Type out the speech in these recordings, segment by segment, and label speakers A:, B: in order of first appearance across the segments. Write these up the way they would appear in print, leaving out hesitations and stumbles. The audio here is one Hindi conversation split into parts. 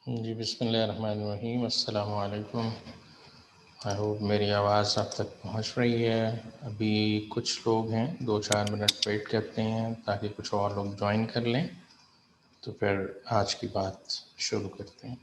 A: जी, बिस्मिल्लाहिर्रहमानिर्रहीम, अस्सलामु अलैकुम। आई होप मेरी आवाज़ आप तक पहुँच रही है। अभी कुछ लोग हैं, 2-4 मिनट वेट करते हैं ताकि कुछ और लोग जॉइन कर लें, तो फिर आज की बात शुरू करते हैं।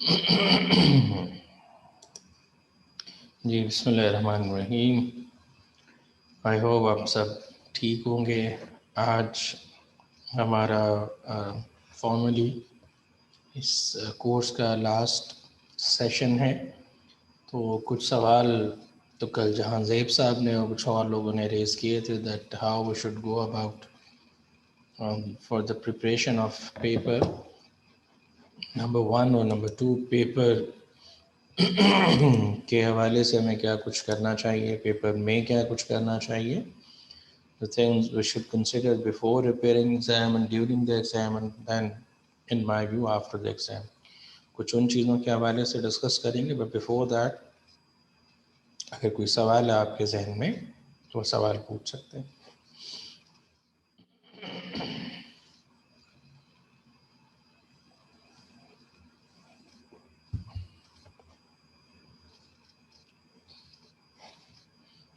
A: जी, बिस्मिल्लाहिर्रहमानिर्रहीम। आई होप आप सब ठीक होंगे। आज हमारा फॉर्मली इस कोर्स का लास्ट सेशन है, तो कुछ सवाल तो कल जहां ज़ैब साहब ने और कुछ और लोगों ने रेज़ किए थे, that how we should go about for the preparation of paper number 1 और नंबर 2। पेपर के हवाले से हमें क्या कुछ करना चाहिए, पेपर में क्या कुछ करना चाहिए, the things we should consider before preparing exam and during the exam and then in my view after the exam। कुछ उन चीज़ों के हवाले से डिस्कस करेंगे, बट बिफोर दैट अगर कोई सवाल है आपके जहन में तो सवाल पूछ सकते हैं।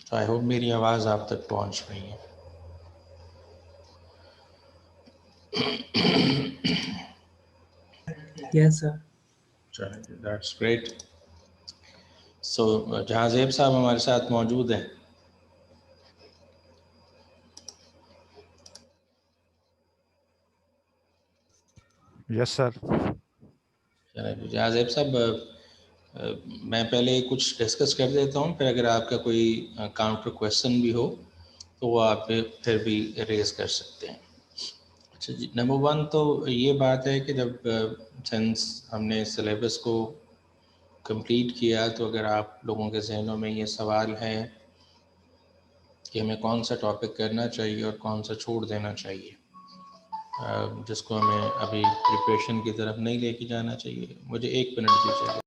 A: तो आई होप मेरी आवाज़ आप तक पहुंच रही है।
B: Yes, sir.
A: चलिए, दैट्स ग्रेट। सो जहाँ ज़ैब साहब हमारे साथ मौजूद हैं।
C: Yes sir.
A: चलिए जहाँ ज़ैब साहब, मैं पहले कुछ डिस्कस कर देता हूँ, फिर अगर आपका कोई काउंटर क्वेश्चन भी हो तो वो आप फिर भी रेज कर सकते हैं। अच्छा जी, नंबर 1 तो ये बात है कि जब सिंस हमने सिलेबस को कंप्लीट किया, तो अगर आप लोगों के जहनों में ये सवाल है कि हमें कौन सा टॉपिक करना चाहिए और कौन सा छोड़ देना चाहिए, जिसको हमें अभी प्रिपरेशन की तरफ नहीं लेके जाना चाहिए, मुझे 1 मिनट दीजिए।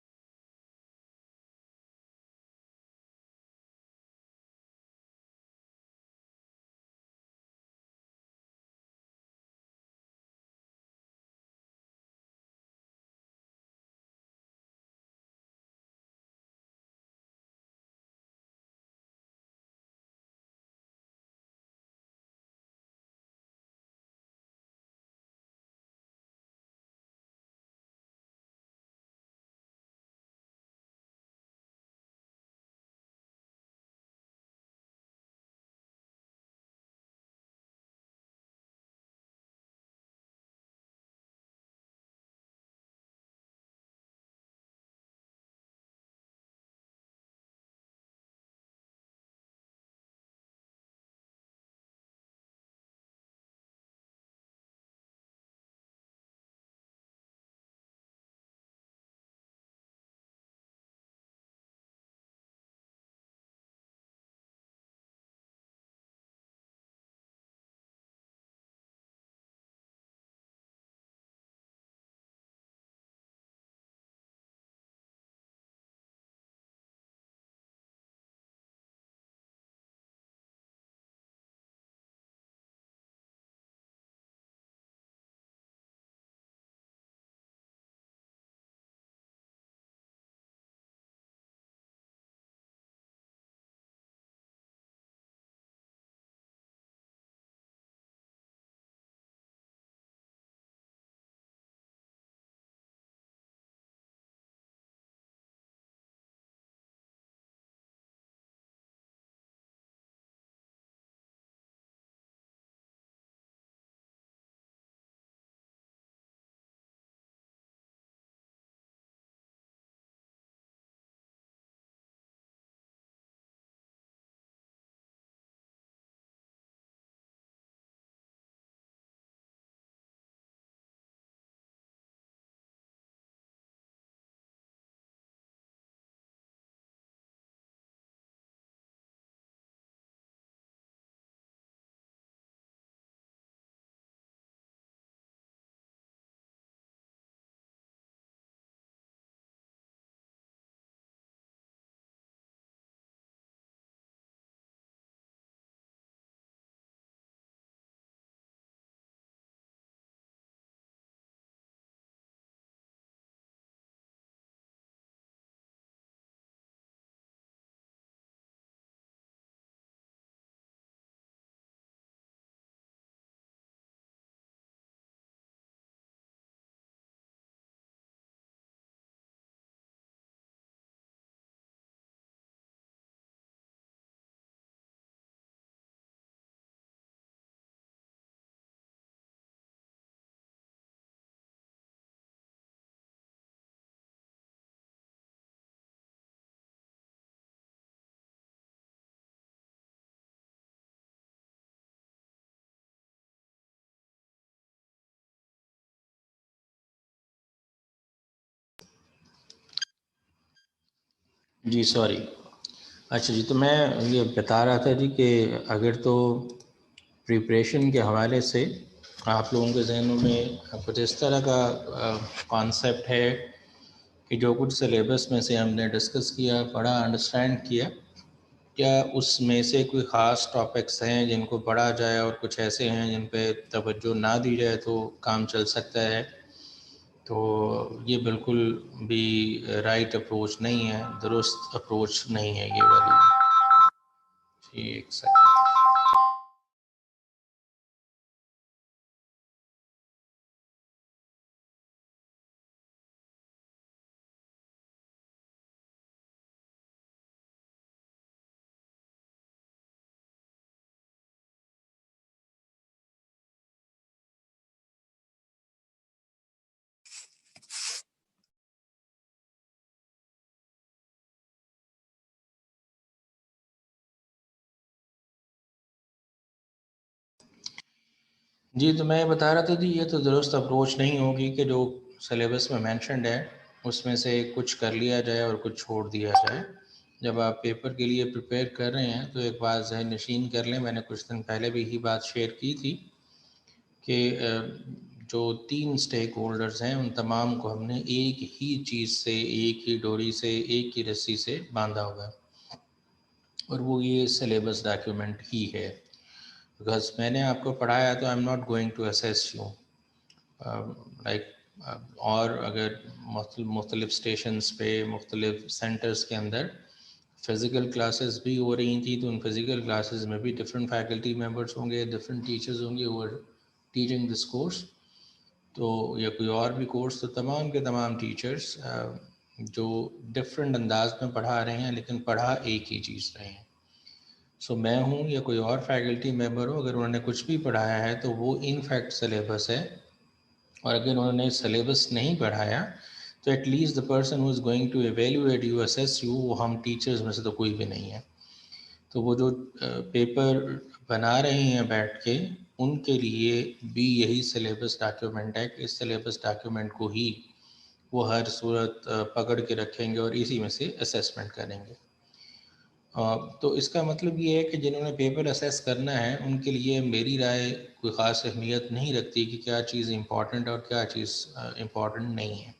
A: जी सॉरी। अच्छा जी, तो मैं ये बता रहा था जी कि अगर तो प्रिपरेशन के हवाले से आप लोगों के जहनों में कुछ इस तरह का कॉन्सेप्ट है कि जो कुछ सिलेबस में से हमने डिस्कस किया, पढ़ा, अंडरस्टैंड किया, क्या उसमें से कोई ख़ास टॉपिक्स हैं जिनको पढ़ा जाए और कुछ ऐसे हैं जिन पे तवज्जो ना दी जाए तो काम चल सकता है? तो ये बिल्कुल भी राइट अप्रोच नहीं है, दुरुस्त अप्रोच नहीं है ये वाली। जी एक सेकंड। जी, तो मैं बता रहा था जी, ये तो दुरुस्त अप्रोच नहीं होगी कि जो सिलेबस में मेंशन्ड है उसमें से कुछ कर लिया जाए और कुछ छोड़ दिया जाए। जब आप पेपर के लिए प्रिपेयर कर रहे हैं तो एक बात ज़हन नशीन कर लें, मैंने कुछ दिन पहले भी यही बात शेयर की थी कि जो 3 स्टेक होल्डर्स हैं उन तमाम को हमने एक ही चीज़ से, एक ही डोरी से, एक ही रस्सी से बांधा हुआ है और वो ये सिलेबस डॉक्यूमेंट ही है। बिकॉज़ मैंने आपको पढ़ाया तो I am not going to assess you like और अगर मुख्तलिफ़ स्टेशंस पे, मुख्तलिफ़ सेंटर्स के अंदर फ़िज़िकल क्लासेस भी हो रही थी, तो उन फ़िज़िकल क्लासेस में भी डिफरेंट फैकल्टी मेंबर्स होंगे, डिफरेंट टीचर्स होंगे who are teaching this course. तो या कोई और भी कोर्स, तो तमाम के तमाम टीचर्स जो डिफरेंट अंदाज में पढ़ा रहे हैं लेकिन पढ़ा एक ही चीज़ रहे हैं। सो मैं हूँ या कोई और फैकल्टी मेंबर हो, अगर उन्होंने कुछ भी पढ़ाया है तो वो इन फैक्ट सिलेबस है, और अगर उन्होंने सिलेबस नहीं पढ़ाया तो at least the person who is going to evaluate you, assess you, वो हम टीचर्स में से तो कोई भी नहीं है। तो वो जो पेपर बना रहे हैं बैठ के, उनके लिए भी यही सिलेबस डॉक्यूमेंट है कि इस सिलेबस डॉक्यूमेंट को ही वो हर सूरत पकड़ के रखेंगे और इसी में से असेसमेंट करेंगे। तो इसका मतलब ये है कि जिन्होंने पेपर असेस करना है उनके लिए मेरी राय कोई ख़ास अहमियत नहीं रखती कि क्या चीज़ इम्पॉर्टेंट और क्या चीज़ इम्पॉर्टेंट नहीं है।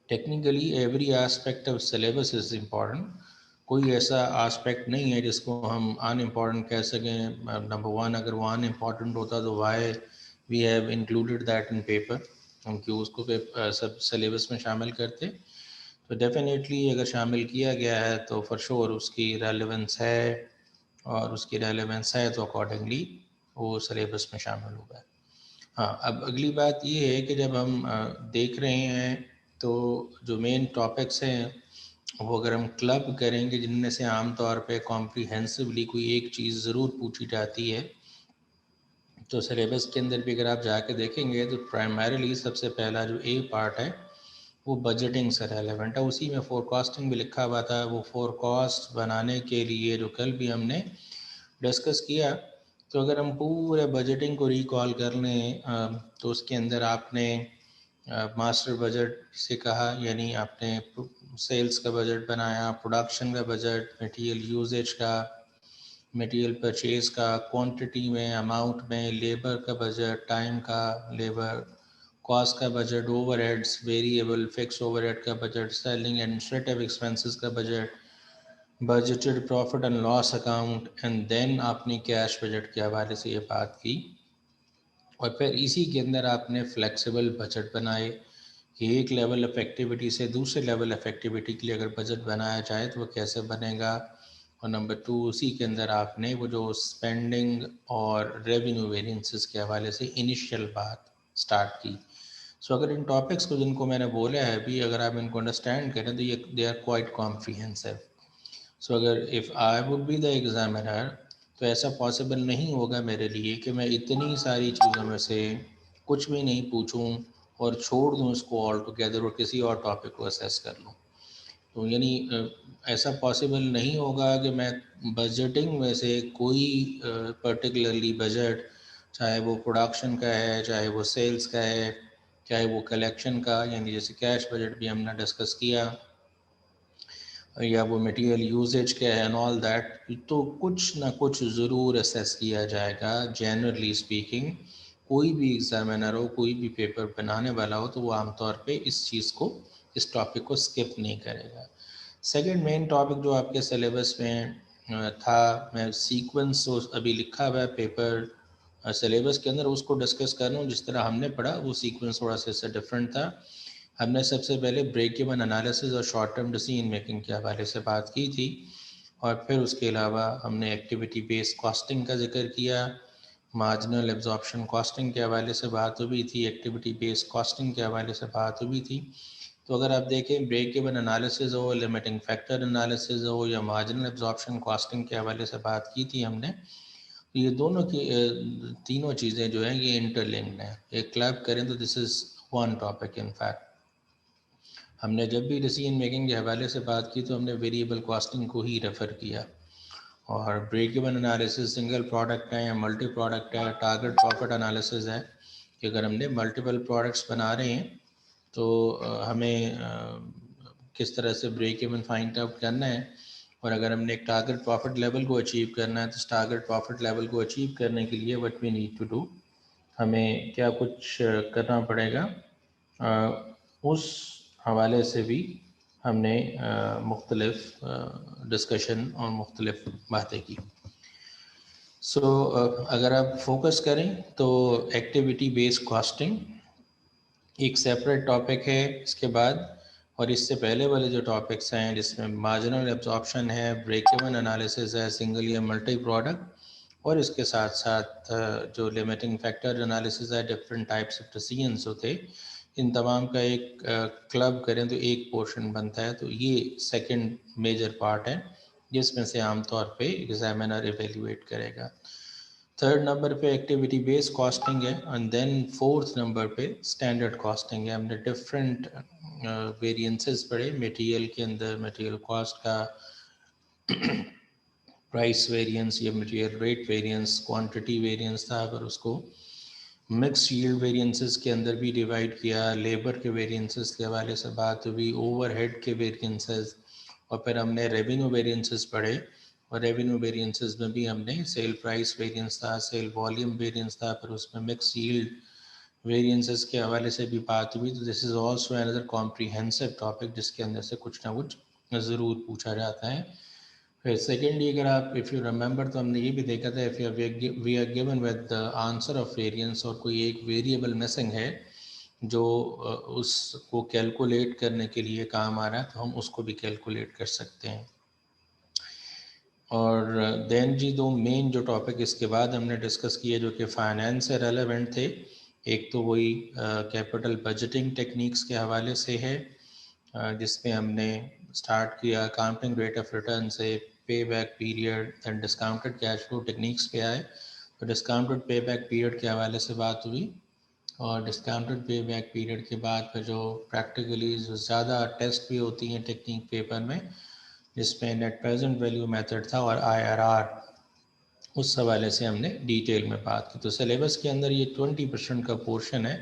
A: Technically every aspect of syllabus is important. कोई ऐसा आस्पेक्ट नहीं है जिसको हम अनइम्पॉर्टेंट कह सकें। नंबर वन, अगर वो अनइम्पॉर्टेंट होता तो why we have included that in paper, हम क्यों उसको सब सिलेबस में शामिल करते। तो डेफिनेटली अगर शामिल किया गया है तो फॉर श्योर उसकी रेलेवेंस है, और उसकी रेलेवेंस है तो अकॉर्डिंगली वो सिलेबस में शामिल हुआ है। हाँ, अब अगली बात ये है कि जब हम देख रहे हैं तो जो मेन टॉपिक्स हैं वो अगर हम क्लब करेंगे जिनमें से आम तौर पे कॉम्प्रिहेंसिवली कोई एक चीज़ ज़रूर पूछी जाती है, तो सिलेबस के अंदर भी अगर आप जाके देखेंगे तो प्राइमरीली सबसे पहला जो ए पार्ट है वो बजटिंग से रेलेवेंट है। उसी में फोरकास्टिंग भी लिखा हुआ था। वो फोरकास्ट बनाने के लिए जो कल भी हमने डिस्कस किया, तो अगर हम पूरे बजटिंग को रिकॉल कर लें तो उसके अंदर आपने मास्टर बजट से कहा, यानी आपने सेल्स का बजट बनाया, प्रोडक्शन का बजट, मटेरियल यूजेज का, मटेरियल परचेज का, क्वांटिटी में, अमाउंट में, लेबर का बजट, टाइम का, लेबर कॉस्ट का budget, overheads, variable fix overhead का बजट, सेलिंग एडमिनिस्ट्रेटिव एक्सपेंसेस का budget, budgeted profit and loss account, and then आपने कैश बजट के हवाले से ये बात की। और फिर इसी के अंदर आपने फ्लेक्सिबल बजट बनाए कि एक लेवल ऑफ एक्टिविटी से दूसरे लेवल ऑफ एक्टिविटी के लिए अगर बजट बनाया जाए तो वो कैसे बनेगा। और नंबर टू, उसी के अंदर आपने वो जो स्पेंडिंग और रेवेन्यू वेरिएंसेस के हवाले से इनिशियल बात स्टार्ट की। सो अगर इन टॉपिक्स को जिनको मैंने बोला है अभी, अगर आप इनको अंडरस्टैंड करें तो ये दे आर क्वाइट कॉम्प्रिहेंसिव। सो अगर if I would be the examiner तो ऐसा पॉसिबल नहीं होगा मेरे लिए कि मैं इतनी सारी चीज़ों में से कुछ भी नहीं पूछूं और छोड़ दूं इसको ऑल टुगेदर और किसी और टॉपिक को असेस कर लूं। तो यानी ऐसा पॉसिबल नहीं होगा कि मैं बजटिंग में से कोई पर्टिकुलरली बजट, चाहे वो प्रोडक्शन का है, चाहे वो सेल्स का है, चाहे वो कलेक्शन का, यानी जैसे कैश बजट भी हमने डिस्कस किया, या वो मटेरियल यूजेज क्या है एंड ऑल दैट, तो कुछ ना कुछ ज़रूर असेस किया जाएगा। जनरली स्पीकिंग कोई भी एग्जामिनर हो, कोई भी पेपर बनाने वाला हो, तो वो आमतौर पे इस चीज़ को, इस टॉपिक को स्किप नहीं करेगा। सेकंड मेन टॉपिक जो आपके सिलेबस में था, मैं सीक्वेंस अभी लिखा हुआ है पेपर सिलेबस के अंदर, उसको डिस्कस कर रहा हूँ। जिस तरह हमने पढ़ा वो सीक्वेंस थोड़ा सा इससे डिफरेंट था। हमने सबसे पहले ब्रेक इवन एनालिसिस और शॉर्ट टर्म डिसीजन मेकिंग के हवाले से बात की थी, और फिर उसके अलावा हमने एक्टिविटी बेस्ड कॉस्टिंग का जिक्र किया, मार्जिनल एब्जॉर्प्शन कॉस्टिंग के हवाले से बात हुई थी, एक्टिविटी बेस्ड कॉस्टिंग के हवाले से बात हुई थी। तो अगर आप देखें ब्रेक इवन एनालिसिस हो, लिमिटिंग फैक्टर एनालिसिस हो, या मार्जिनल एब्जॉर्प्शन कॉस्टिंग के हवाले से बात की थी हमने, तो ये दोनों की तीनों चीज़ें जो हैं ये इंटरलिंक्ड हैं। एक क्लब करें तो this is one topic. In fact हमने जब भी डिसीजन मेकिंग के हवाले से बात की तो हमने वेरिएबल कॉस्टिंग को ही रेफ़र किया। और break even analysis single product है या मल्टी प्रोडक्ट है, टारगेट प्रॉफिट एनालिसिस है कि अगर हमने मल्टीपल प्रोडक्ट्स बना रहे हैं तो हमें किस तरह से ब्रेक इवन फाइंड आउट करना है, और अगर हमने एक टारगेट प्रॉफिट लेवल को अचीव करना है तो टारगेट प्रॉफिट लेवल को अचीव करने के लिए what we need to do, हमें क्या कुछ करना पड़ेगा, उस हवाले से भी हमने मुख्तलिफ डिस्कशन और मुख्तलिफ बातें की। सो अगर आप फोकस करें तो एक्टिविटी बेस्ड कॉस्टिंग एक सेपरेट टॉपिक है इसके बाद, और इससे पहले वाले जो टॉपिक्स हैं जिसमें मार्जिनल एब्जॉर्प्शन है, ब्रेक इवन एनालिसिस है, सिंगल या मल्टी प्रोडक्ट, और इसके साथ साथ जो लिमिटिंग फैक्टर एनालिसिस है, डिफरेंट टाइप्स ऑफ डिसीजंस होते, इन तमाम का एक क्लब करें तो एक पोर्शन बनता है। तो ये सेकंड मेजर पार्ट है जिसमें से आमतौर पे एग्जामिनर इवेल्युएट करेगा। थर्ड नंबर पे एक्टिविटी बेस्ड कॉस्टिंग है, एंड देन फोर्थ नंबर पे स्टैंडर्ड कॉस्टिंग है। हमने डिफरेंट वेरिएंसेस पढ़े मटेरियल के अंदर, मटेरियल कॉस्ट का प्राइस वेरिएंस या material rate variance, quantity variance था, अगर उसको मिक्स यील्ड वेरिएंसेस के अंदर भी डिवाइड किया, लेबर के वेरिएंसेस के हवाले से बात हुई, ओवरहेड के वेरिएंसेस, और फिर हमने रेवेन्यू वेरिएंसेस पढ़े, और रेवेन्यू वेरिएंसेस में भी हमने सेल प्राइस वेरिएंस था, सेल वॉल्यूम वेरिएंस था, फिर उसमें मिक्स यील्ड वेरिएंसेस के हवाले से भी बात हुई। तो this is also another comprehensive topic जिसके अंदर से कुछ ना कुछ ज़रूर पूछा जाता है। फिर सेकेंडली अगर आप इफ़ यू रिमेंबर तो हमने ये भी देखा था if we are given with the answer of variance, और कोई एक वेरिएबल मिसिंग है जो उसको कैलकुलेट करने के लिए काम आ रहा है, तो हम उसको भी कैलकुलेट कर सकते हैं। और देन जी दो मेन जो टॉपिक इसके बाद हमने डिस्कस किए जो कि फाइनेंस से रेलेवेंट थे, एक तो वही कैपिटल बजटिंग टेक्निक्स के हवाले से है, जिसमें हमने स्टार्ट किया अकाउंटिंग रेट ऑफ रिटर्न से, पे back period and discounted cash flow techniques पे आए। तो डिस्काउंटेड पे बैक पीरियड के हवाले से बात हुई, और डिस्काउंटेड पे बैक पीरियड के बाद फिर जो प्रैक्टिकली जो ज़्यादा टेस्ट भी होती हैं टेक्निक पेपर में, जिसमें नेट प्रेजेंट वैल्यू मेथड था और IRR, उस हवाले से हमने डिटेल में बात की। तो सिलेबस के अंदर ये 20% का पोर्शन है,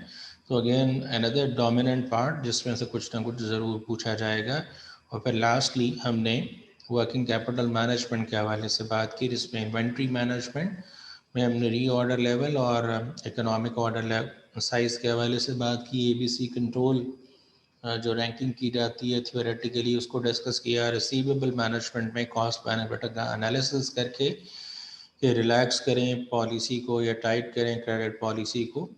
A: तो अगेन अनदर डोमिनेंट पार्ट जिसमें से कुछ ना कुछ ज़रूर पूछा जाएगा। और फिर लास्टली हमने वर्किंग कैपिटल मैनेजमेंट के हवाले से बात की, जिसमें इन्वेंट्री मैनेजमेंट में हमने री ऑर्डर लेवल और इकोनॉमिक ऑर्डर साइज़ के हवाले से बात की, ABC कंट्रोल जो रैंकिंग की जाती है थियोरेटिकली उसको डिस्कस किया, रिसीवेबल मैनेजमेंट में कॉस्ट बेनिफिट का एनालिसिस करके कि रिलैक्स करें पॉलिसी को या टाइट करें क्रेडिट पॉलिसी को,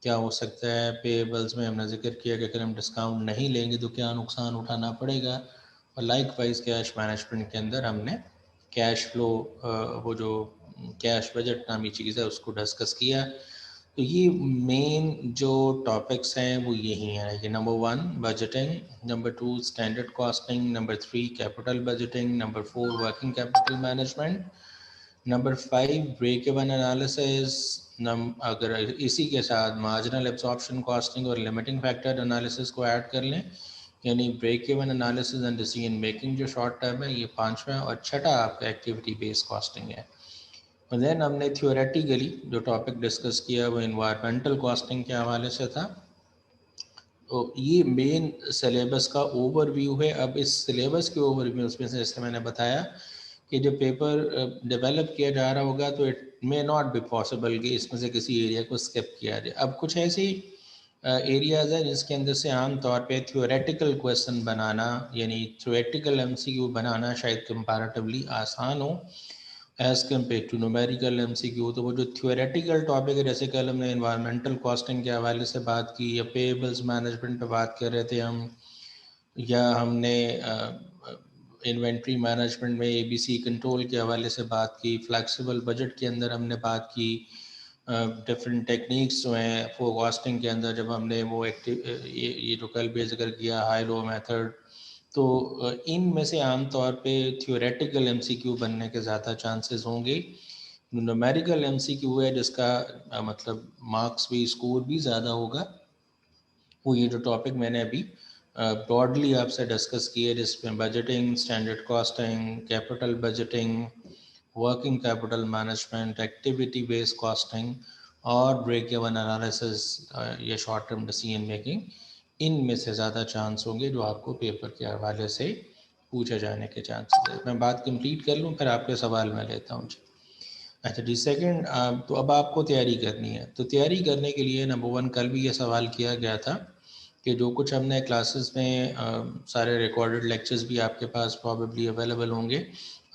A: क्या हो सकता है। पेबल्स में हमने जिक्र किया कि अगर हम डिस्काउंट नहीं लेंगे तो क्या नुकसान उठाना पड़ेगा, और लाइक वाइज कैश मैनेजमेंट के अंदर हमने कैश फ्लो, वो जो कैश बजट नामी चीज़ है उसको डिस्कस किया। तो ये मेन जो टॉपिक्स हैं वो यही हैं कि number 1 budgeting, number 2 standard costing, number 3 capital budgeting, number 4 working capital management, number 5 break even analysis, अगर इसी के साथ मार्जिनल एब्जॉर्प्शन कॉस्टिंग और लिमिटिंग फैक्टर एनालिसिस को ऐड कर लें, यानी break even analysis and decision making जो शॉर्ट टर्म है ये 5वां, और छठा आपका एक्टिविटी बेस्ड कॉस्टिंग है। और देन हमने थियोरेटिकली जो टॉपिक डिस्कस किया वो इन्वायरमेंटल कॉस्टिंग के हवाले से था, तो ये मेन सिलेबस का ओवरव्यू है। अब इस सिलेबस के ओवरव्यू उसमें से जैसे मैंने बताया कि जब पेपर डेवलप किया जा रहा होगा तो it may not be possible कि इसमें से किसी एरिया को स्किप किया जाए। अब कुछ ऐसी एरियाज़ है जिसके अंदर से आम तौर पे थ्योरेटिकल क्वेश्चन बनाना, यानी थ्योरेटिकल एमसीक्यू बनाना शायद कंपैरेटिवली आसान हो as compare to numerical MCQ. तो वो जो थ्योरेटिकल टॉपिक है, जैसे कल हमने एनवायरमेंटल कॉस्टिंग के हवाले से बात की, या पेएबल्स मैनेजमेंट पे बात कर रहे थे हम, या हमने इन्वेंट्री मैनेजमेंट में एबीसी कंट्रोल के हवाले से बात की, फ्लेक्सिबल बजट के अंदर हमने बात की डिफरेंट टेक्निक्स जो हैं फोरकास्टिंग के अंदर, जब हमने वो ये जो कल भी जिक्र किया हाई लो मेथड। तो इन में से आम तौर पे थ्योरेटिकल एमसीक्यू बनने के ज़्यादा चांसेस होंगे। न्यूमेरिकल एमसीक्यू है जिसका मतलब मार्क्स भी, स्कोर भी ज़्यादा होगा, वो ये जो टॉपिक मैंने अभी ब्रॉडली आपसे डिस्कस किए, जिसमें budgeting, standard costing, capital budgeting, working capital management, activity based costing और ब्रेक इवन एनालिसिस या शॉर्ट टर्म डिसीजन मेकिंग, इनमें से ज़्यादा चांस होंगे जो आपको पेपर के हवाले से पूछे जाने के चांसेस है। मैं बात कंप्लीट कर लूँ फिर आपके सवाल मैं लेता हूँ। अच्छा जी, सेकंड, तो अब आपको तैयारी करनी है। तो तैयारी करने के लिए नंबर वन, कल भी ये सवाल किया गया था कि जो कुछ हमने क्लासेस में सारे रिकॉर्डेड लेक्चर्स भी आपके पास प्रॉबेबली अवेलेबल होंगे,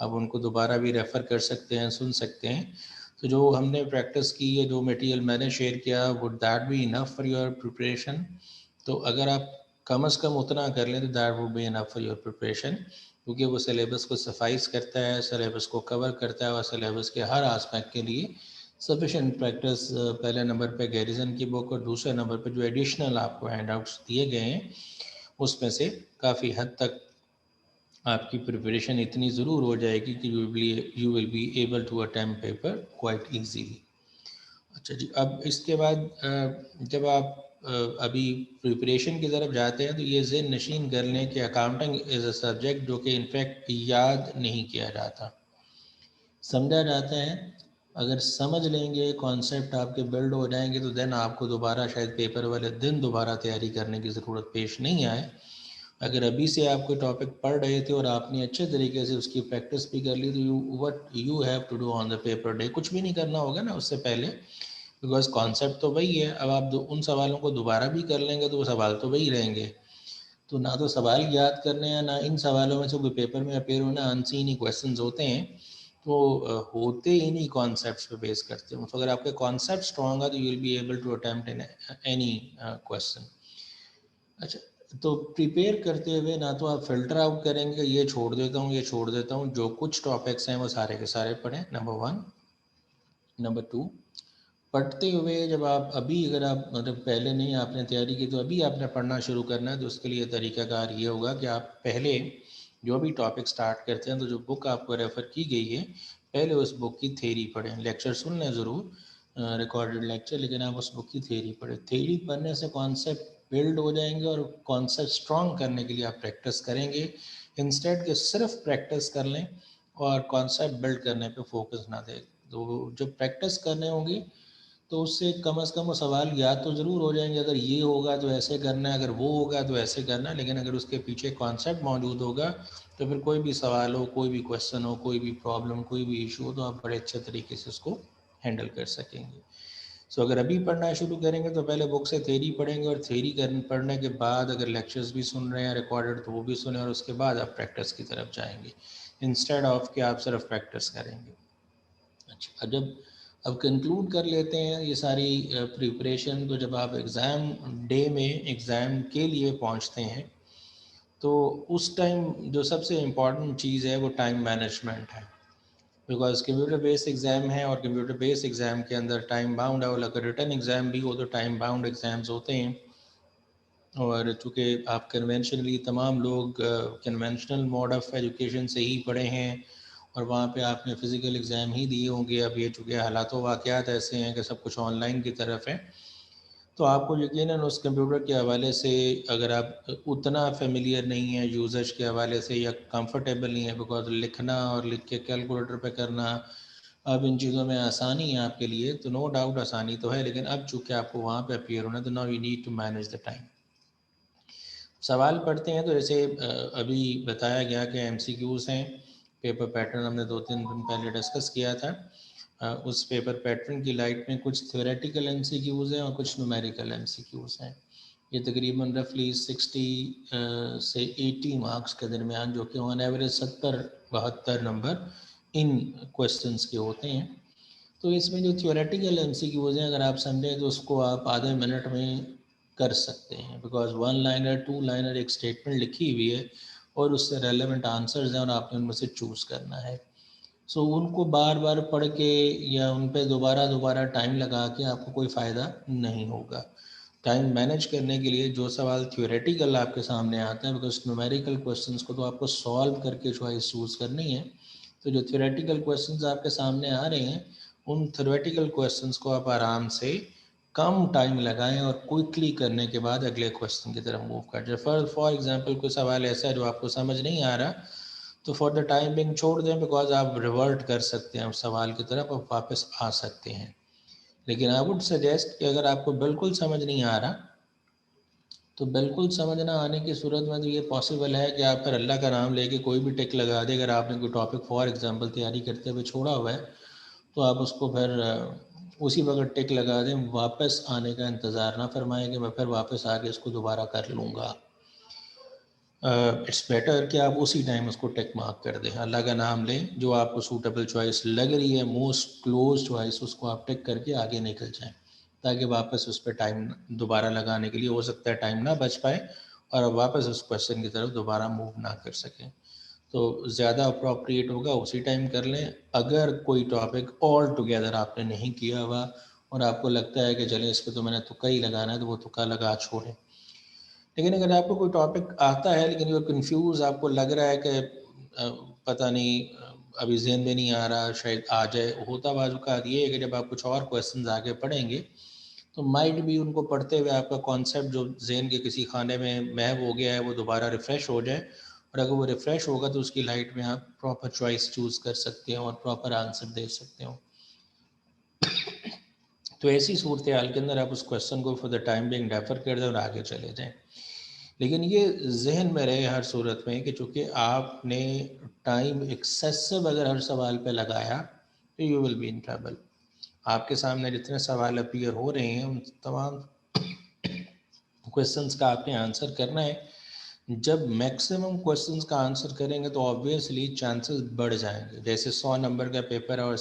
A: आप उनको दोबारा भी रेफ़र कर सकते हैं, सुन सकते हैं। तो जो हमने प्रैक्टिस की है, जो मटेरियल मैंने शेयर किया, would that be enough for your preparation? तो अगर आप कम अज़ कम उतना कर लें तो that would be enough for your preparation, क्योंकि वो सिलेबस को सफाइस करता है, सिलेबस को कवर करता है और सिलेबस के हर आस्पेक्ट के लिए सफिशेंट प्रैक्टिस। पहले नंबर पे गैरिजन की बुक और दूसरे नंबर पे जो एडिशनल आपको हैंडआउट्स दिए गए हैं उसमें से काफ़ी हद तक आपकी प्रिपरेशन इतनी ज़रूर हो जाएगी कि you will be able to attempt paper quite easily. अच्छा जी, अब इसके बाद जब आप अभी प्रिपरेशन की तरफ जाते हैं तो ये ज़हन नशीन कर लें कि अकाउंटिंग इज़ अ सब्जेक्ट जो कि इनफैक्ट याद नहीं किया जाता, समझा जाता है। अगर समझ लेंगे, कॉन्सेप्ट आपके बिल्ड हो जाएंगे, तो देन आपको दोबारा शायद पेपर वाले दिन दोबारा तैयारी करने की ज़रूरत पेश नहीं आए। अगर अभी से आप कोई टॉपिक पढ़ रहे थे और आपने अच्छे तरीके से उसकी प्रैक्टिस भी कर ली, तो you have to do on the paper day, कुछ भी नहीं करना होगा ना उससे पहले, बिकॉज कॉन्सेप्ट तो वही है। अब आप उन सवालों को दोबारा भी कर लेंगे तो वो सवाल तो वही रहेंगे। तो ना तो सवाल याद करने हैं, ना इन सवालों में से कोई पेपर में अपेयर होना, अनसीन ही क्वेश्चन होते हैं। तो होते इन्हीं कॉन्सेप्ट्स पे बेस करते हैं। तो अगर आपके कॉन्सेप्ट स्ट्रॉन्ग है तो you will be able to attempt in any question. अच्छा, तो प्रिपेयर करते हुए ना तो आप फ़िल्टर आउट करेंगे, ये छोड़ देता हूँ, ये छोड़ देता हूँ, जो कुछ टॉपिक्स हैं वो सारे के सारे पढ़ें, नंबर वन। नंबर टू, पढ़ते हुए जब आप अभी, अगर आप मतलब पहले नहीं आपने तैयारी की तो अभी आपने पढ़ना शुरू करना है, तो उसके लिए तरीकाकार ये होगा कि आप पहले जो भी टॉपिक स्टार्ट करते हैं तो जो बुक आपको रेफ़र की गई है, पहले उस बुक की थ्योरी पढ़ें। लेक्चर सुन लें ज़रूर, रिकॉर्डेड लेक्चर, लेकिन आप उस बुक की थ्योरी पढ़ें। थ्योरी पढ़ने से कॉन्सेप्ट बिल्ड हो जाएंगे और कॉन्सेप्ट स्ट्रॉन्ग करने के लिए आप प्रैक्टिस करेंगे, इंस्टेड के सिर्फ प्रैक्टिस कर लें और कॉन्सेप्ट बिल्ड करने पे फोकस ना दें। तो जब प्रैक्टिस करने होगी तो उससे कम से कम वो सवाल याद तो ज़रूर हो जाएंगे, अगर ये होगा तो ऐसे करना है, अगर वो होगा तो ऐसे करना है। लेकिन अगर उसके पीछे कॉन्सेप्ट मौजूद होगा तो फिर कोई भी सवाल हो, कोई भी क्वेश्चन हो, कोई भी प्रॉब्लम, कोई भी इशू हो, तो आप बड़े अच्छे तरीके से उसको हैंडल कर सकेंगे। सो अगर अभी पढ़ना शुरू करेंगे तो पहले बुक से थ्योरी पढ़ेंगे, और थ्योरी पढ़ने के बाद अगर लेक्चर्स भी सुन रहे हैं रिकॉर्डेड तो वो भी सुने, और उसके बाद आप प्रैक्टिस की तरफ जाएंगे, इंस्टेड ऑफ कि आप सिर्फ प्रैक्टिस करेंगे। अच्छा, अब कंक्लूड कर लेते हैं ये सारी प्रिपरेशन। तो जब आप एग्ज़ाम डे में एग्ज़ाम के लिए पहुंचते हैं तो उस टाइम जो सबसे इम्पॉर्टेंट चीज़ है वो टाइम मैनेजमेंट है, बिकॉज कंप्यूटर बेस्ड एग्ज़ाम है और कंप्यूटर बेस्ड एग्ज़ाम के अंदर टाइम बाउंड है, और अगर रिटन एग्ज़ाम भी हो तो टाइम बाउंड एग्ज़ाम्स होते हैं। और चूँकि आप कन्वेंशनली तमाम लोग कन्वेंशनल मोड ऑफ़ एजुकेशन से ही पढ़े हैं और वहाँ पे आपने फ़िज़िकल एग्ज़ाम ही दिए होंगे। अब ये चूँकि हालात व वाक़यात ऐसे हैं कि सब कुछ ऑनलाइन की तरफ है, तो आपको यकीनन उस कंप्यूटर के हवाले से, अगर आप उतना फ़ेमिलियर नहीं है यूज़र्स के हवाले से या कंफर्टेबल नहीं है, बिकॉज़ लिखना और लिख के कैलकुलेटर पे करना, अब इन चीज़ों में आसानी है आपके लिए, तो नो डाउट आसानी तो है, लेकिन अब चूँकि आपको वहाँ पे अपीयर होना है तो now you need to manage the time. सवाल पढ़ते हैं तो जैसे अभी बताया गया कि एमसीक्यूज़ हैं, पेपर पैटर्न हमने 2-3 दिन पहले डिस्कस किया था। उस पेपर पैटर्न की लाइट में कुछ थ्योरेटिकल एमसीक्यूज़ हैं और कुछ न्यूमेरिकल एमसीक्यूज़ हैं। ये तकरीबन रफली 60 से 80 मार्क्स के दरमियान, जो कि on average 70-72 number in questions के होते हैं। तो इसमें जो थ्योरेटिकल एमसीक्यूज़ हैं, अगर आप समझें तो उसको आप आधे मिनट में कर सकते हैं, बिकॉज 1 लाइनर 2 लाइनर एक स्टेटमेंट लिखी हुई है और उससे रेलेवेंट आंसर्स हैं और आपने उनमें से चूज़ करना है। सो उनको बार बार पढ़ के या उन पर दोबारा टाइम लगा के आपको कोई फ़ायदा नहीं होगा। टाइम मैनेज करने के लिए जो सवाल थ्योरेटिकल आपके सामने आते हैं, बिकॉज न्यूमेरिकल क्वेश्चंस को तो आपको सॉल्व करके चॉइस चूज़ करनी है, तो जो थ्योरेटिकल क्वेश्चंस आपके सामने आ रहे हैं उन थ्योरेटिकल क्वेश्चंस को आप आराम से कम टाइम लगाएं और क्विकली करने के बाद अगले क्वेश्चन की तरफ मूव कर जाए। फॉर एग्जांपल कोई सवाल ऐसा है जो आपको समझ नहीं आ रहा, तो फॉर द टाइम बिंग छोड़ दें, बिकॉज आप रिवर्ट कर सकते हैं उस सवाल की तरफ, आप वापस आ सकते हैं। लेकिन आई वुड सजेस्ट कि अगर आपको बिल्कुल समझ नहीं आ रहा, तो बिल्कुल समझ ना आने की सूरत में तो ये पॉसिबल है कि आप फिर अल्लाह का नाम लेके कोई भी टिक लगा दें। अगर आपने कोई टॉपिक फॉर एग्जांपल तैयारी करते हुए छोड़ा हुआ है, तो आप उसको फिर उसी वक्त टिक लगा दें, वापस आने का इंतज़ार ना फरमाएं कि मैं फिर वापस आके इसको दोबारा कर लूँगा। इट्स बेटर कि आप उसी टाइम उसको टिक मार्क कर दें, अल्लाह का नाम लें, जो आपको सूटेबल चॉइस लग रही है, मोस्ट क्लोज चॉइस, उसको आप टिक करके आगे निकल जाएं, ताकि वापस उस पर टाइम दोबारा लगाने के लिए हो सकता है टाइम ना बच पाए और आप वापस उस क्वेश्चन की तरफ दोबारा मूव ना कर सकें। तो ज़्यादा अप्रोप्रिएट होगा उसी टाइम कर लें। अगर कोई टॉपिक ऑल टुगेदर आपने नहीं किया हुआ और आपको लगता है कि चलें इस पर तो मैंने तुक्का ही लगाना है, तो वो तुक्का लगा छोड़ें। लेकिन अगर आपको कोई टॉपिक आता है लेकिन वो कंफ्यूज आपको लग रहा है कि पता नहीं, अभी जहन में नहीं आ रहा, शायद आ जाए, होता बाजुकात ये है कि जब आप कुछ और क्वेश्चंस आगे पढ़ेंगे तो माइट भी उनको पढ़ते हुए आपका कॉन्सेप्ट जो जहन के किसी खाने में महव हो गया है वो दोबारा रिफ़्रेश हो जाए, और अगर वो रिफ़्रेश होगा तो उसकी लाइट में आप प्रॉपर चॉइस चूज़ कर सकते हो और प्रॉपर आंसर दे सकते हो। तो ऐसी सूरत हाल के अंदर आप उस क्वेश्चन को for the time being refer कर दें और आगे चले जाएं। लेकिन ये जहन में रहे हर सूरत में कि चूँकि आपने टाइम एक्सेसिव अगर हर सवाल पे लगाया तो you will be in trouble. आपके सामने जितने सवाल अपीयर हो रहे हैं उन तमाम क्वेश्चंस का आपने आंसर करना है। जब मैक्सिमम क्वेश्चंस का आंसर करेंगे तो ऑब्वियसली चांसेस बढ़ जाएंगे। जैसे 100 नंबर का पेपर है और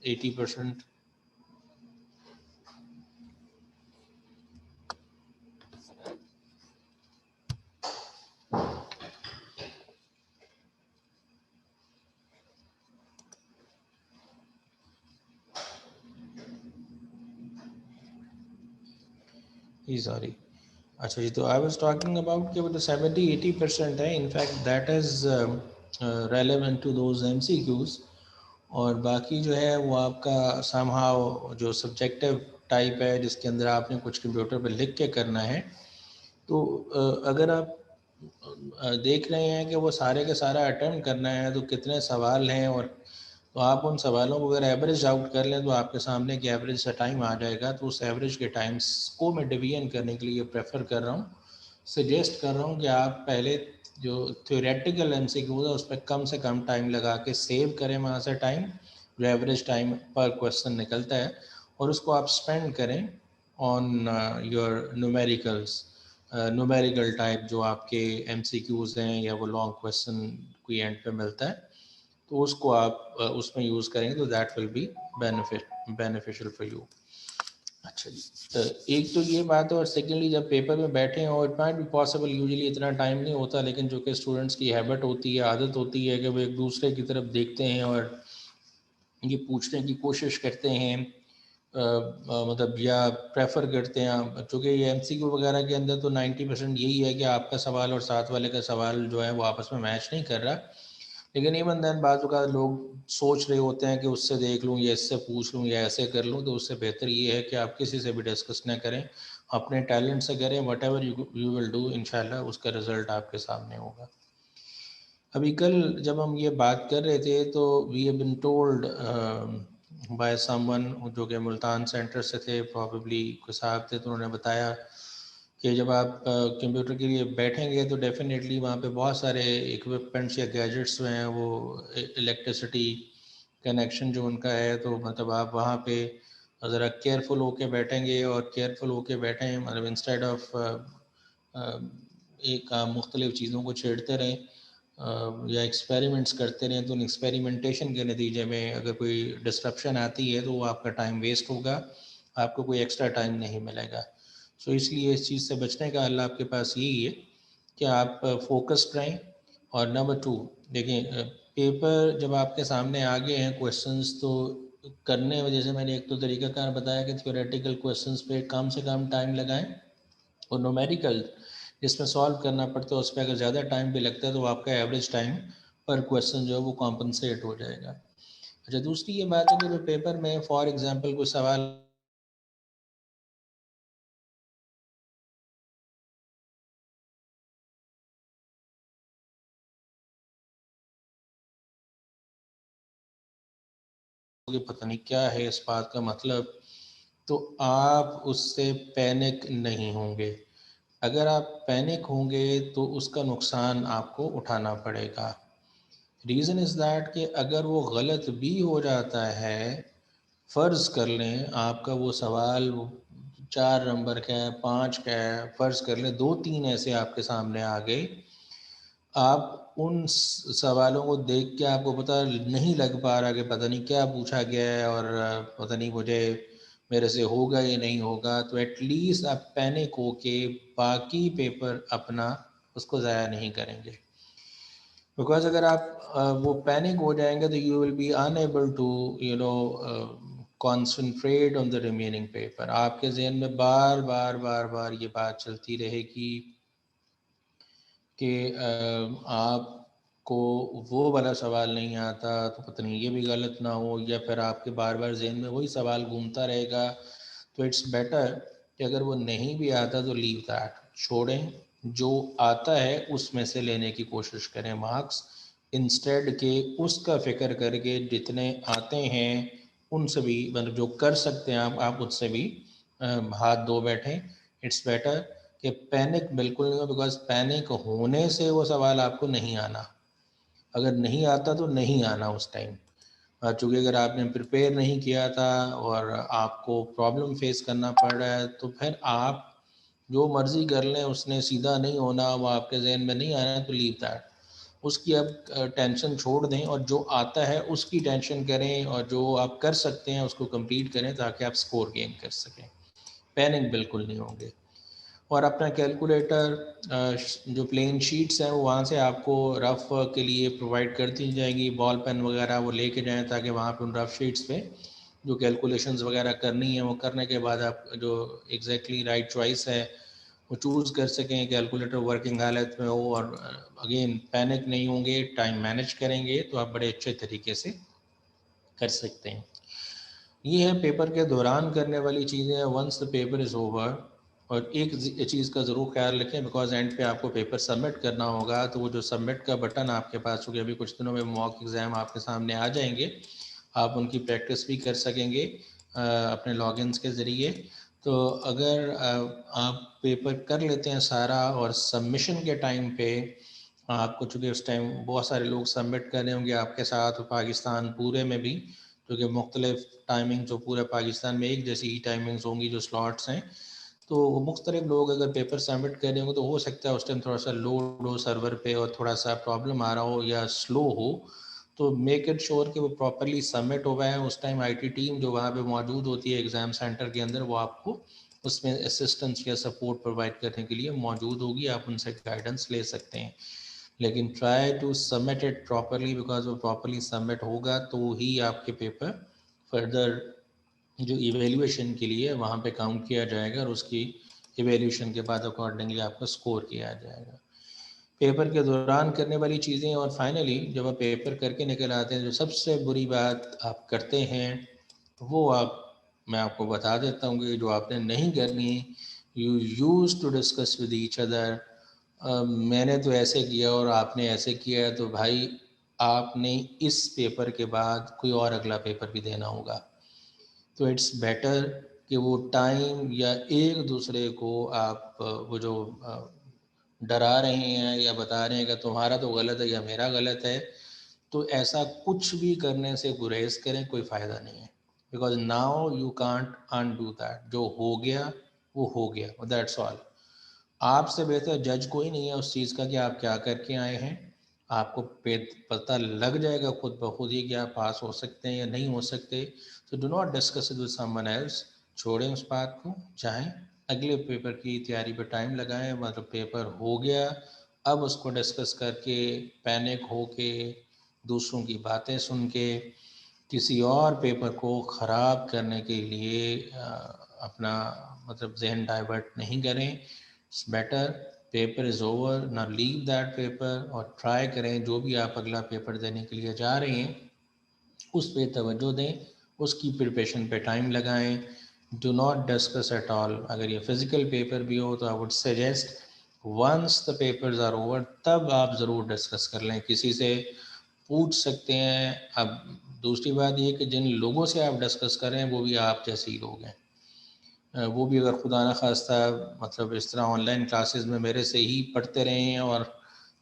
A: 80% सॉरी, अच्छा जी, तो आई वाज टॉकिंग अबाउट कि वो तो 70-80% है, in fact that is relevant to those MCQs. और बाकी जो है वो आपका समहाउ जो सब्जेक्टिव टाइप है जिसके अंदर आपने कुछ कंप्यूटर पर लिख के करना है, तो अगर आप देख रहे हैं कि वो सारे के सारा अटेम्प्ट करना है तो कितने सवाल हैं, और तो आप उन सवालों को अगर एवरेज आउट कर लें तो आपके सामने कि एवरेज सा टाइम आ जाएगा। तो उस एवरेज के टाइम्स को मैं डिवीजन करने के लिए प्रेफर कर रहा हूँ, सजेस्ट कर रहा हूँ कि आप पहले जो थ्योरेटिकल एमसीक्यूज है उस पर कम से कम टाइम लगा के सेव करें वहाँ से टाइम, जो एवरेज टाइम पर क्वेश्चन निकलता है, और उसको आप स्पेंड करें ऑन योर न्यूमेरिकल टाइप जो आपके एमसीक्यूज हैं या वो लॉन्ग क्वेश्चन कोई एंड पे मिलता है, तो उसको आप उसमें यूज़ करेंगे तो that will be beneficial for you. अच्छा जी, तो एक तो ये बात है, और सेकेंडली जब पेपर में बैठे हैं, और it might be possible, usually इतना टाइम नहीं होता, लेकिन जो कि स्टूडेंट्स की हैबिट होती है, आदत होती है कि वो एक दूसरे की तरफ देखते हैं और ये पूछने की कोशिश करते हैं, मतलब या प्रेफर करते हैं, चूँकि ये एमसीक्यू वगैरह के अंदर तो 90% यही है कि आपका सवाल और साथ वाले का सवाल जो है वो आपस में मैच नहीं कर रहा। लेकिन इवन दैन बाज़ औक़ात लोग सोच रहे होते हैं कि उससे देख लूँ या इससे पूछ लूँ या ऐसे कर लूँ, तो उससे बेहतर ये है कि आप किसी से भी डिस्कस ना करें, अपने टैलेंट से करें। व्हाटएवर यू विल डू, इंशाल्लाह उसका रिज़ल्ट आपके सामने होगा। अभी कल जब हम ये बात कर रहे थे तो we have been told by someone जो कि मुल्तान सेंटर से थे, प्रॉबेबली कोई साहब थे, तो उन्होंने बताया कि जब आप कंप्यूटर के लिए बैठेंगे तो डेफिनेटली वहाँ पे बहुत सारे इक्विपमेंट्स या गैजेट्स हैं, वो इलेक्ट्रिसिटी कनेक्शन जो उनका है, तो मतलब आप वहाँ पे ज़रा केयरफुल होके बैठेंगे, और केयरफुल होके बैठें मतलब इंस्टेड ऑफ एक मुख्तलिफ़ चीज़ों को छेड़ते रहें या एक्सपेरिमेंट्स करते रहें, तो उन एक्सपेरिमेंटेशन के नतीजे में अगर कोई डिस्ट्रप्शन आती है तो वो आपका टाइम वेस्ट होगा, आपको कोई एक्स्ट्रा टाइम नहीं मिलेगा। सो इसलिए इस चीज़ से बचने का हल आपके पास यही है कि आप फोकस्ड रहें। और नंबर टू, देखिए पेपर जब आपके सामने आ गए हैं क्वेश्चंस, तो करने में जैसे मैंने एक तो तरीकाकार बताया कि थ्योरेटिकल क्वेश्चंस पे कम से कम टाइम लगाएं, और न्यूमेरिकल जिसमें सॉल्व करना पड़ता है उस पर अगर ज़्यादा टाइम भी लगता है तो आपका एवरेज टाइम पर क्वेश्चन जो है वो कॉम्पनसेट हो जाएगा। अच्छा, दूसरी ये बात है कि जो पेपर में फॉर एग्जांपल कोई सवाल कि पता नहीं क्या है इस बात का मतलब, तो आप उससे पैनिक नहीं होंगे। अगर आप पैनिक होंगे तो उसका नुकसान आपको उठाना पड़ेगा। रीज़न इज़ दैट कि अगर वो गलत भी हो जाता है, फ़र्ज़ कर लें आपका वो सवाल 4 नंबर का है, 5 का है, फ़र्ज़ कर लें 2-3 ऐसे आपके सामने आ गए, आप उन सवालों को देख के आपको पता नहीं लग पा रहा कि पता नहीं क्या पूछा गया है, और पता नहीं मुझे मेरे से होगा या नहीं होगा, तो एटलीस्ट आप पैनिक होके बाकी पेपर अपना उसको ज़ाया नहीं करेंगे। बिकॉज अगर आप वो पैनिक हो जाएंगे तो you will be unable to you know concentrate on the remaining paper. आपके जहन में बार बार बार बार ये बात चलती रहेगी कि आपको वो वाला सवाल नहीं आता, तो पता नहीं ये भी गलत ना हो, या फिर आपके बार बार जहन में वही सवाल घूमता रहेगा। तो इट्स बेटर कि अगर वो नहीं भी आता तो लीव दैट, छोड़ें, जो आता है उसमें से लेने की कोशिश करें मार्क्स, इंस्टेड के उसका फ़िक्र करके जितने आते हैं उनसे भी, मतलब जो कर सकते हैं आप उससे भी हाथ धो बैठें। इट्स बेटर कि पैनिक बिल्कुल नहीं हो, बिकॉज पैनिक होने से वो सवाल आपको नहीं आना, अगर नहीं आता तो नहीं आना उस टाइम। चूँकि अगर आपने प्रिपेयर नहीं किया था और आपको प्रॉब्लम फेस करना पड़ रहा है, तो फिर आप जो मर्ज़ी कर लें उसने सीधा नहीं होना, वो आपके जहन में नहीं आना, तो लीव दैट, उसकी अब टेंशन छोड़ दें और जो आता है उसकी टेंशन करें, और जो आप कर सकते हैं उसको कंप्लीट करें ताकि आप स्कोर गेन कर सकें। पैनिक बिल्कुल नहीं होंगे। और अपना कैलकुलेटर, जो प्लेन शीट्स हैं वो वहाँ से आपको रफ़ के लिए प्रोवाइड कर दी जाएंगी, बॉल पेन वगैरह वो लेके जाएं ताकि वहाँ पे उन रफ़ शीट्स पे जो कैलकुलेशंस वगैरह करनी है वो करने के बाद आप जो एग्जैक्टली राइट चॉइस है वो चूज़ कर सकें, कैलकुलेटर वर्किंग हालत में हो, और अगेन पैनिक नहीं होंगे, टाइम मैनेज करेंगे तो आप बड़े अच्छे तरीके से कर सकते हैं। ये है पेपर के दौरान करने वाली चीज़ें, once the paper is over. और एक चीज़ का ज़रूर ख्याल रखें, बिकॉज एंड पे आपको पेपर सबमिट करना होगा, तो वो जो सबमिट का बटन आपके पास, चूँकि अभी कुछ दिनों में मॉक एग्ज़ाम आपके सामने आ जाएंगे, आप उनकी प्रैक्टिस भी कर सकेंगे अपने लॉगिन्स के ज़रिए। तो अगर आप पेपर कर लेते हैं सारा, और सबमिशन के टाइम पे आपको, चूँकि उस टाइम बहुत सारे लोग सबमिट कर रहे होंगे आपके साथ पाकिस्तान पूरे में भी, क्योंकि मुख्तलिफ टाइमिंग जो पूरे पाकिस्तान में एक जैसी ही टाइमिंग्स होंगी जो स्लॉट्स हैं, तो मुख्तलिफ लोग अगर पेपर सबमिट कर रहे होंगे तो हो सकता है उस टाइम थोड़ा सा लोड हो सर्वर पे और थोड़ा सा प्रॉब्लम आ रहा हो या स्लो हो। तो मेक इट श्योर कि वो प्रॉपरली सबमिट हो गए हैं। उस टाइम आईटी टीम जो वहाँ पे मौजूद होती है एग्ज़ाम सेंटर के अंदर, वो आपको उसमें असिस्टेंस या सपोर्ट प्रोवाइड करने के लिए मौजूद होगी, आप उनसे गाइडेंस ले सकते हैं। लेकिन try to submit it properly, because वो प्रॉपरली सबमिट होगा तो ही आपके पेपर फर्दर जो इवेल्यूएशन के लिए वहाँ पे काउंट किया जाएगा, और उसकी इवेल्यूशन के बाद अकॉर्डिंगली आपका स्कोर किया जाएगा। पेपर के दौरान करने वाली चीज़ें, और फाइनली जब आप पेपर करके निकल आते हैं जो सबसे बुरी बात आप करते हैं वो आप, मैं आपको बता देता हूँ कि जो आपने नहीं करनी, you use to discuss with each other, मैंने तो ऐसे किया और आपने ऐसे किया है, तो भाई आपने इस पेपर के बाद कोई और अगला पेपर भी देना होगा। तो इट्स बेटर कि वो टाइम या एक दूसरे को आप वो जो डरा रहे हैं या बता रहे हैं कि तुम्हारा तो गलत है या मेरा गलत है, तो ऐसा कुछ भी करने से गुरेज करें, कोई फ़ायदा नहीं है। Because now you can't undo that. जो हो गया वो हो गया, दैट्स ऑल। आपसे बेहतर जज कोई नहीं है उस चीज़ का कि आप क्या करके आए हैं। आपको पता लग जाएगा खुद ब खुद ही कि आप पास हो सकते हैं या नहीं हो सकते। तो do not discuss it with someone else. छोड़ें उस बात को, चाहें अगले पेपर की तैयारी पे टाइम लगाएं। मतलब पेपर हो गया, अब उसको डिस्कस करके पैनिक होके दूसरों की बातें सुन के किसी और पेपर को ख़राब करने के लिए अपना मतलब जहन डाइवर्ट नहीं करें। It's better paper is over ना, लीव दैट पेपर और ट्राई करें जो भी आप अगला पेपर देने के लिए जा रहे हैं उस पर तवज्जो दें, उसकी प्रिपरेशन पे टाइम लगाएं। Do not discuss at all. अगर ये फिज़िकल पेपर भी हो तो I would suggest once the papers are over तब आप ज़रूर डिस्कस कर लें, किसी से पूछ सकते हैं। अब दूसरी बात ये कि जिन लोगों से आप डिस्कस कर रहे हैं वो भी आप जैसे ही लोग हैं। वो भी अगर खुदा न खास्ता मतलब इस तरह ऑनलाइन क्लासेस में मेरे से ही पढ़ते रहे हैं और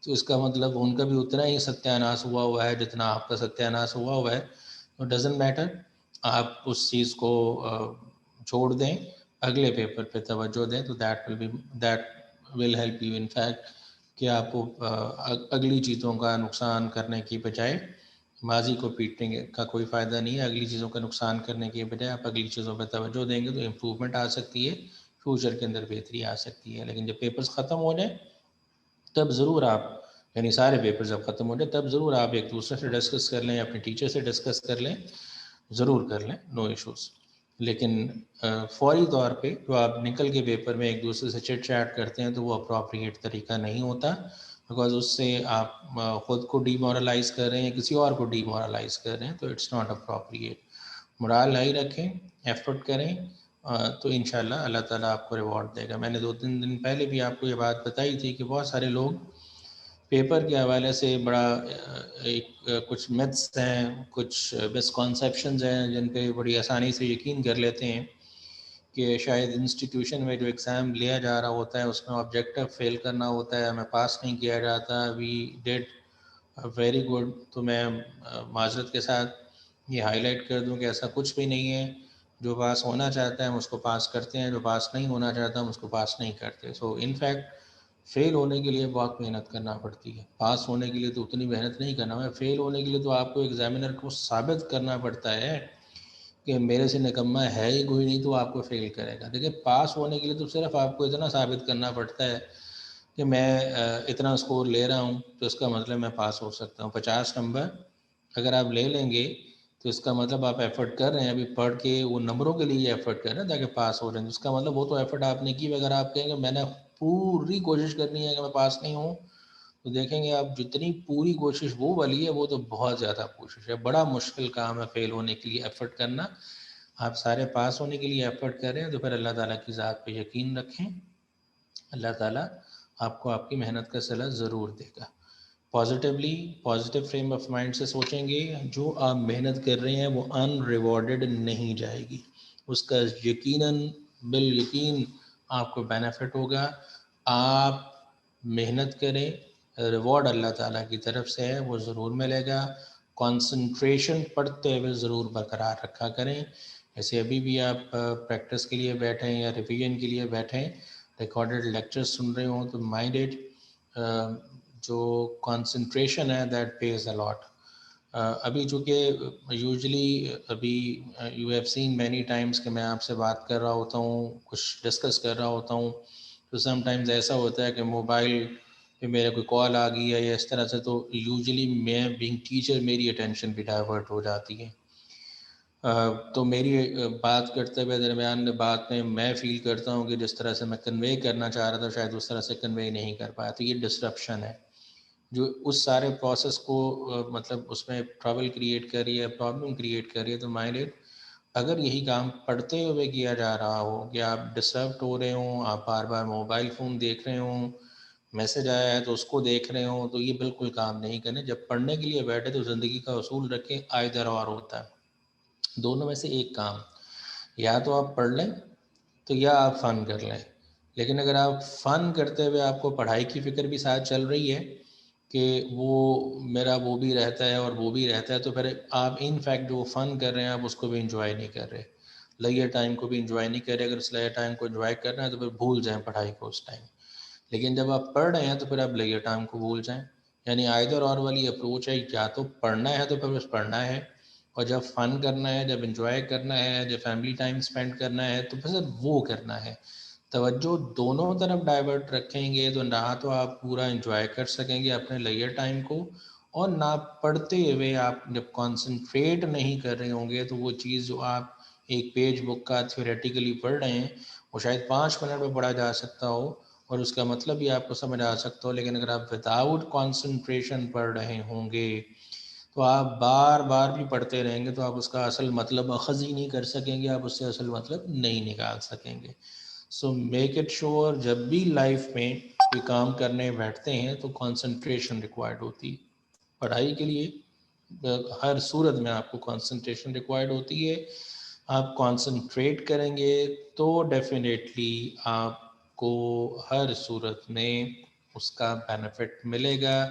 A: तो इसका मतलब उनका भी उतना ही सत्यानाश हुआ हुआ है जितना आपका सत्यानाश हुआ हुआ है। तो डजेंट मैटर, आप उस चीज़ को छोड़ दें, अगले पेपर पे तवज्जो दें, तो that will help you in fact कि आपको अगली चीज़ों का नुकसान करने की बजाय माजी को पीटने का कोई फ़ायदा नहीं है। अगली चीज़ों का नुकसान करने के बजाय आप अगली चीज़ों पर तवज्जो देंगे तो इम्प्रूवमेंट आ सकती है, फ्यूचर के अंदर बेहतरी आ सकती है। लेकिन जब पेपर्स ख़त्म हो जाए तब ज़रूर आप, यानी सारे पेपर जब ख़त्म हो जाए तब ज़रूर आप एक दूसरे से डिस्कस कर लें, अपने टीचर से डिस्कस कर लें, ज़रूर कर लें, नो इश्यूज़। लेकिन फ़ौरी तौर पे जो आप निकल के पेपर में एक दूसरे से चिट चैट करते हैं तो वो अप्रोप्रिएट तरीका नहीं होता। बिकॉज उससे आप ख़ुद को डीमोरलाइज़ कर रहे हैं, किसी और को डीमोरलाइज़ कर रहे हैं, तो it's not appropriate. Morale high रखें, एफर्ट करें, तो इंशाल्लाह अल्लाह ताला आपको रिवॉर्ड देगा। मैंने 2-3 दिन पहले भी आपको ये बात बताई थी कि बहुत सारे लोग पेपर के हवाले से बड़ा कुछ मिथ्स हैं, कुछ मिसकॉन्सेप्शंस हैं जिन पे बड़ी आसानी से यकीन कर लेते हैं कि शायद इंस्टीट्यूशन में जो एग्ज़ाम लिया जा रहा होता है उसमें ऑब्जेक्टिव फ़ेल करना होता है, हमें पास नहीं किया जाता। We did very good. तो मैं माज़रत के साथ ये हाईलाइट कर दूं कि ऐसा कुछ भी नहीं है। जो पास होना चाहता है हम उसको पास करते हैं, जो पास नहीं होना चाहता हम उसको पास नहीं करते। सो इनफैक्ट फ़ेल होने के लिए बहुत मेहनत करना पड़ती है, पास होने के लिए तो उतनी मेहनत नहीं करना है। फ़ेल होने के लिए तो आपको एग्ज़ामिनर को साबित करना पड़ता है कि मेरे से निकम्मा है ही कोई नहीं, तो आपको फ़ेल करेगा। देखिए, पास होने के लिए तो सिर्फ आपको इतना साबित करना पड़ता है कि मैं इतना स्कोर ले रहा हूँ तो इसका मतलब मैं पास हो सकता हूँ। 50 नंबर अगर आप ले लेंगे तो इसका मतलब आप एफ़र्ट कर रहे हैं, अभी पढ़ के वो नंबरों के लिए एफ़र्ट कर रहे हैं ताकि पास हो जाएं। तो उसका मतलब वो तो एफ़र्ट आपने की। अगर आप कहेंगे मैंने पूरी कोशिश करनी है कि मैं पास नहीं हूँ, तो देखेंगे आप जितनी पूरी कोशिश वो वाली है वो तो बहुत ज़्यादा कोशिश है। बड़ा मुश्किल काम है फ़ेल होने के लिए एफ़र्ट करना। आप सारे पास होने के लिए एफ़र्ट कर रहे हैं तो फिर अल्लाह ताला की ज़ात पे यकीन रखें, अल्लाह ताला आपको आपकी मेहनत का सिला ज़रूर देगा। Positively, positive frame of mind से सोचेंगे, जो आप मेहनत कर रहे हैं वो अनरिवॉर्डेड नहीं जाएगी, उसका यकीनन बिल यकीन आपको बेनिफिट होगा। आप मेहनत करें, रिवॉर्ड अल्लाह ताला की तरफ से है, वो ज़रूर मिलेगा। कंसंट्रेशन पढ़ते हुए ज़रूर बरकरार रखा करें। जैसे अभी भी आप प्रैक्टिस के लिए बैठे हैं या रिवीजन के लिए बैठे हैं, रिकॉर्डेड लेक्चर्स सुन रहे हों, तो माइंड इट, जो कंसंट्रेशन है दैट पेज अ लॉट। अभी चूँकि यूजुअली अभी you have seen many times कि मैं आपसे बात कर रहा होता हूँ, कुछ डिस्कस कर रहा होता हूँ, तो समटाइम्स ऐसा होता है कि मोबाइल पे मेरे कोई कॉल आ गई है या इस तरह से, तो यूजुअली मैं बीइंग टीचर मेरी अटेंशन भी डाइवर्ट हो जाती है। तो मेरी बात करते हुए दरमियान में बात में मैं फ़ील करता हूँ कि जिस तरह से मैं कन्वे करना चाह रहा था शायद उस तरह से कन्वे नहीं कर पाया, तो ये डिस्ट्रप्शन है जो उस सारे प्रोसेस को मतलब उसमें ट्रबल क्रिएट कर रही है, प्रॉब्लम क्रिएट कर रही है। तो माइंड इट, अगर यही काम पढ़ते हुए किया जा रहा हो कि आप डिस्टर्ब हो रहे हों, आप बार बार मोबाइल फ़ोन देख रहे हों, मैसेज आया है तो उसको देख रहे हों, तो ये बिल्कुल काम नहीं करने। जब पढ़ने के लिए बैठे तो ज़िंदगी का उसूल रखें, आइदर और होता है, दोनों में से एक काम। या तो आप पढ़ लें तो या आप फ़न कर लें। लेकिन अगर आप फ़न करते हुए आपको पढ़ाई की फ़िक्र भी साथ चल रही है कि वो मेरा वो भी रहता है और वो भी रहता है, तो फिर आप इन फैक्ट जो फ़न कर रहे हैं आप उसको भी इंजॉय नहीं कर रहे, लेजर टाइम को भी इंजॉय नहीं कर रहे। अगर उस लेजर टाइम को इंजॉय करना है तो फिर भूल जाएं पढ़ाई को उस टाइम। लेकिन जब आप पढ़ रहे हैं तो फिर आप लेजर टाइम को भूल जाएं। यानी आइदर और वाली अप्रोच है, या तो पढ़ना है तो फिर बस पढ़ना है, और जब फ़न करना है, जब इंजॉय करना है, जब फैमिली टाइम स्पेंड करना है तो फिर वो करना है। तवज्जो दोनों तरफ डाइवर्ट रखेंगे तो ना तो आप पूरा इंजॉय कर सकेंगे अपने लेजर टाइम को, और ना पढ़ते हुए आप जब कंसंट्रेट नहीं कर रहे होंगे तो वो चीज़ जो आप एक पेज बुक का थ्योरेटिकली पढ़ रहे हैं वो शायद 5 मिनट में पढ़ा जा सकता हो और उसका मतलब भी आपको समझ आ सकता हो। लेकिन अगर आप विदाउट कंसंट्रेशन पढ़ रहे होंगे तो आप बार बार भी पढ़ते रहेंगे तो आप उसका असल मतलब अखज़ ही नहीं कर सकेंगे, आप उससे असल मतलब नहीं निकाल सकेंगे। सो मेक इट श्योर जब भी लाइफ में कोई काम करने बैठते हैं तो कंसंट्रेशन रिक्वायर्ड होती है। पढ़ाई के लिए हर सूरत में आपको कंसंट्रेशन रिक्वायर्ड होती है। आप कंसंट्रेट करेंगे तो डेफिनेटली आपको हर सूरत में उसका बेनिफिट मिलेगा।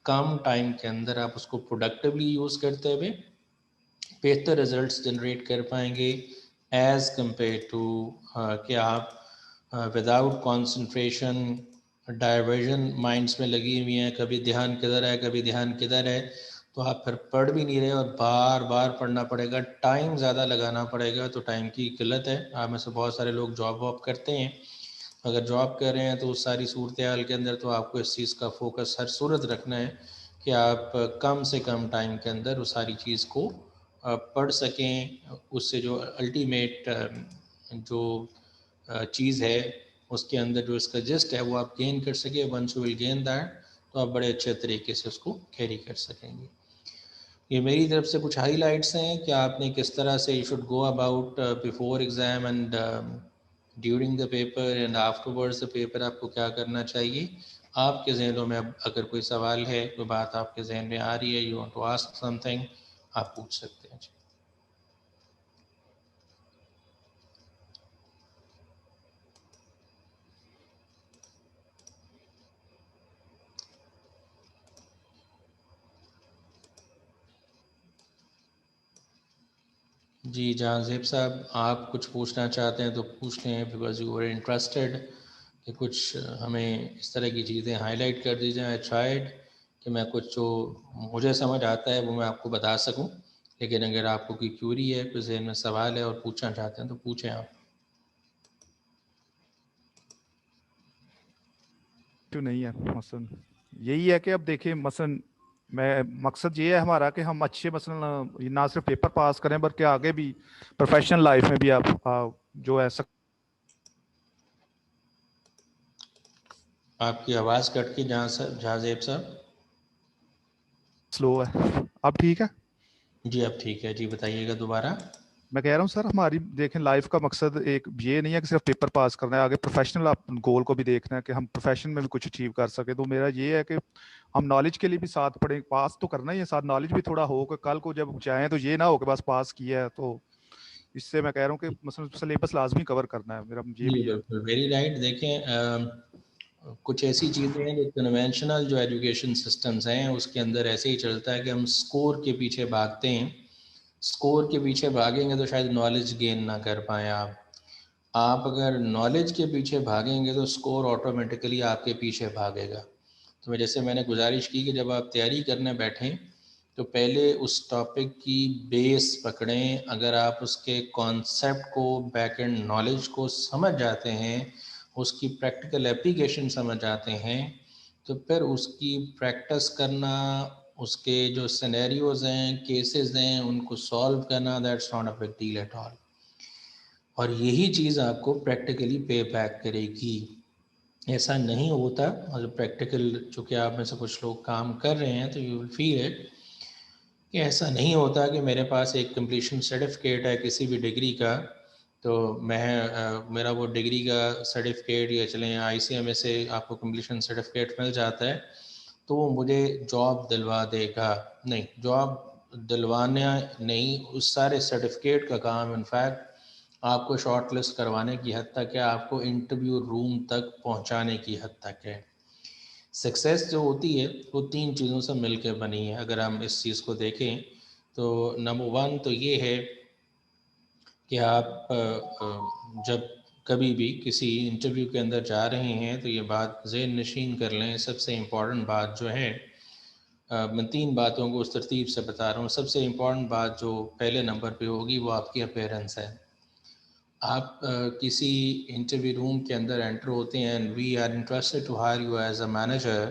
A: कम टाइम के अंदर आप उसको प्रोडक्टिवली यूज़ करते हुए बेहतर रिजल्ट्स जनरेट कर पाएंगे एज़ कम्पेयर टू कि आप विदाउट कंसंट्रेशन डाइवर्जन माइंड्स में लगी हुई हैं, कभी ध्यान किधर है कभी ध्यान किधर है, तो आप फिर पढ़ भी नहीं रहे और बार बार पढ़ना पड़ेगा, टाइम ज़्यादा लगाना पड़ेगा। तो टाइम की किल्लत है। आप में से बहुत सारे लोग जॉब वॉब करते हैं, अगर जॉब कर रहे हैं तो उस सारी सूरत हाल के अंदर तो आपको इस चीज़ का फोकस हर सूरत रखना है कि आप कम से कम टाइम के अंदर उस सारी चीज़ को पढ़ सकें। उससे जो अल्टीमेट जो चीज़ है उसके अंदर जो इसका जस्ट है वो आप गेन कर सके। Once you will gain that तो आप बड़े अच्छे तरीके से उसको कैरी कर सकेंगे। ये मेरी तरफ से कुछ हाईलाइट्स हैं कि आपने किस तरह से you should go about before exam and during the paper and afterwards the paper, आपको क्या करना चाहिए। आपके जहनों में अब अगर कोई सवाल है, कोई बात आपके जहन में आ रही है, you want to ask something, आप पूछ सकते हैं। जी जहांज़ेब साहब, आप कुछ पूछना चाहते हैं तो पूछ लें, बिकॉज यू आर इंटरेस्टेड कि कुछ हमें इस तरह की चीज़ें हाईलाइट कर दी जाएँ। आई ट्राइड कि मैं कुछ जो मुझे समझ आता है वो मैं आपको बता सकूं, लेकिन अगर आपको कोई क्यूरी है, कोई जहन में सवाल है और पूछना चाहते हैं तो पूछें आप।
C: क्यों नहीं है मसलन, यही है कि अब देखिए मसलन मैं मकसद ये है हमारा कि हम अच्छे मसलन ये ना सिर्फ पेपर पास करें बल्कि आगे भी प्रोफेशनल लाइफ में भी आप जो है
A: आपकी आवाज़ कट के जहांज़ेब साहब।
C: स्लो है। अब ठीक है।
A: जी अब ठीक है, जी बताइएगा दोबारा।
C: मैं कह रहा हूँ सर हमारी देखें लाइफ का मकसद एक ये नहीं है कि सिर्फ पेपर पास करना है, आगे प्रोफेशनल आप गोल को भी देखना है कि हम प्रोफेशन में भी कुछ अचीव कर सके। तो मेरा ये है कि हम नॉलेज के लिए भी साथ पढ़ें, पास तो करना ही है, साथ नॉलेज भी थोड़ा हो कि कल को जब जाएं तो ये ना हो कि बस पास किया है। तो इससे मैं कह रहा हूँ कि मतलब सिलेबस लाजमी कवर करना है, मेरा ये
A: जी
C: भी है।
A: बिल्कुल, वेरी राइट। देखें कुछ ऐसी चीज़ें हैं जो कन्वेंशनल जो एजुकेशन सिस्टम्स हैं उसके अंदर ऐसे ही चलता है कि हम स्कोर के पीछे भागते हैं। स्कोर के पीछे भागेंगे तो शायद नॉलेज गेन ना कर पाएँ आप अगर नॉलेज के पीछे भागेंगे तो स्कोर ऑटोमेटिकली आपके पीछे भागेगा। तो जैसे मैंने गुजारिश की कि जब आप तैयारी करने बैठें तो पहले उस टॉपिक की बेस पकड़ें। अगर आप उसके कॉन्सेप्ट को, बैक एंड नॉलेज को समझ जाते हैं, उसकी प्रैक्टिकल एप्लीकेशन समझ जाते हैं, तो फिर उसकी प्रैक्टिस करना, उसके जो सिनेरियोज़ हैं, केसेस हैं, उनको सॉल्व करना, that's not a big deal at all. और यही चीज़ आपको प्रैक्टिकली पे बैक करेगी। ऐसा नहीं होता, और प्रैक्टिकल चूँकि आप में से कुछ लोग काम कर रहे हैं तो यू विल फील इट कि ऐसा नहीं होता कि मेरे पास एक कंप्लीशन सर्टिफिकेट है किसी भी डिग्री का, तो मेरा वो डिग्री का सर्टिफिकेट या चलें आईसीएमए से आपको कंप्लीशन सर्टिफिकेट मिल जाता है तो वो मुझे जॉब दिलवा देगा। नहीं, जॉब दिलवाना नहीं, उस सारे सर्टिफिकेट का काम इनफैक्ट आपको शॉर्ट लिस्ट करवाने की हद तक है, आपको इंटरव्यू रूम तक पहुंचाने की हद तक है। सक्सेस जो होती है वो 3 चीज़ों से मिलकर बनी है। अगर हम इस चीज़ को देखें तो नंबर 1 तो ये है कि आप जब कभी भी किसी इंटरव्यू के अंदर जा रहे हैं तो ये बात ज़हन नशीन कर लें, सबसे इम्पॉर्टेंट बात जो है, मैं 3 बातों को उस तरतीब से बता रहा हूँ। सबसे इम्पॉर्टेंट बात जो पहले नंबर पे होगी वो आपकी अपीयरेंस है। आप किसी इंटरव्यू रूम के अंदर एंटर होते हैं and we are interested to hire you as a manager,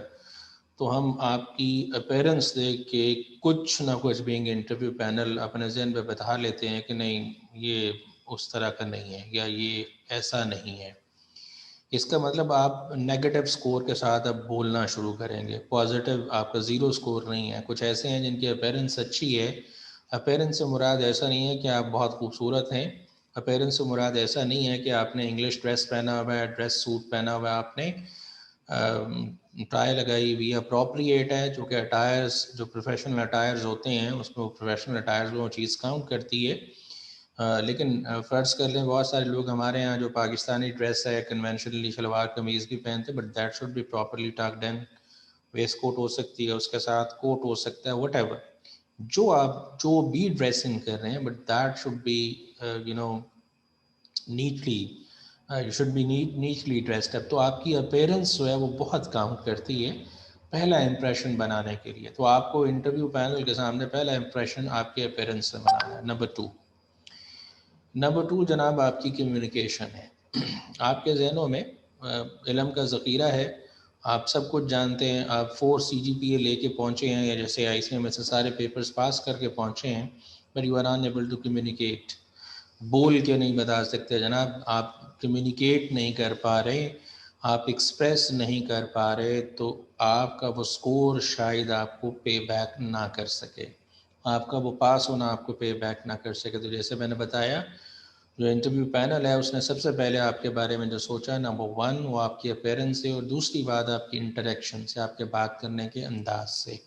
A: तो हम आपकी अपीयरेंस देख के कुछ ना कुछ बीइंग इंटरव्यू पैनल अपने जहन पे बैठा लेते हैं कि नहीं ये उस तरह का नहीं है या ये ऐसा नहीं है। इसका मतलब आप नेगेटिव स्कोर के साथ अब बोलना शुरू करेंगे, पॉजिटिव आपका ज़ीरो स्कोर नहीं है। कुछ ऐसे हैं जिनकी अपीयरेंस अच्छी है। अपीयरेंस से मुराद ऐसा नहीं है कि आप बहुत खूबसूरत हैं, अपीयरेंस से मुराद ऐसा नहीं है कि आपने इंग्लिश ड्रेस पहना हुआ है, ड्रेस सूट पहना हुआ है, आपने टाई लगाई हुई अप्रोप्रिएट है, जो कि अटायर्स जो प्रोफेशनल अटायर्स होते हैं उसमें वो प्रोफेशनल अटायर्स में वो चीज़ काउंट करती है। लेकिन फ़र्ज़ कर लें बहुत सारे लोग हमारे यहाँ जो पाकिस्तानी ड्रेस है कन्वेंशनली शलवार कमीज़ भी पहनते हैं, but that should be properly tucked in. Waistcoat हो सकती है, उसके साथ कोट हो सकता है, वट जो आप जो भी ड्रेसिंग कर रहे हैं, but that should B you know neatly, you should be neatly dressed up. तो आपकी अपीयरेंस जो है वो बहुत काउंट करती है पहला इंप्रेशन बनाने के लिए। तो आपको इंटरव्यू पैनल के सामने पहला इंप्रेशन आपके अपीयरेंस से बनाना है। नंबर टू जनाब आपकी कम्युनिकेशन है। आपके जहनों में इल्म का ज़ख़ीरा है, आप सब कुछ जानते हैं, आप 4 CGPA लेके पहुँचे हैं या जैसे ICM में से सारे पेपर्स पास करके पहुँचे हैं, but you are unable to communicate. बोल के नहीं बता सकते जनाब, आप कम्युनिकेट नहीं कर पा रहे, आप एक्सप्रेस नहीं कर पा रहे, तो आपका वो स्कोर शायद आपको पे बैक ना कर सके, आपका वो पास होना आपको पे बैक ना कर सके। तो जैसे मैंने बताया, जो इंटरव्यू पैनल है उसने सबसे पहले आपके बारे में जो सोचा, नंबर 1 वो आपकी अपीयरेंस से, और दूसरी बात आपकी इंटरेक्शन से, आपके बात करने के अंदाज से।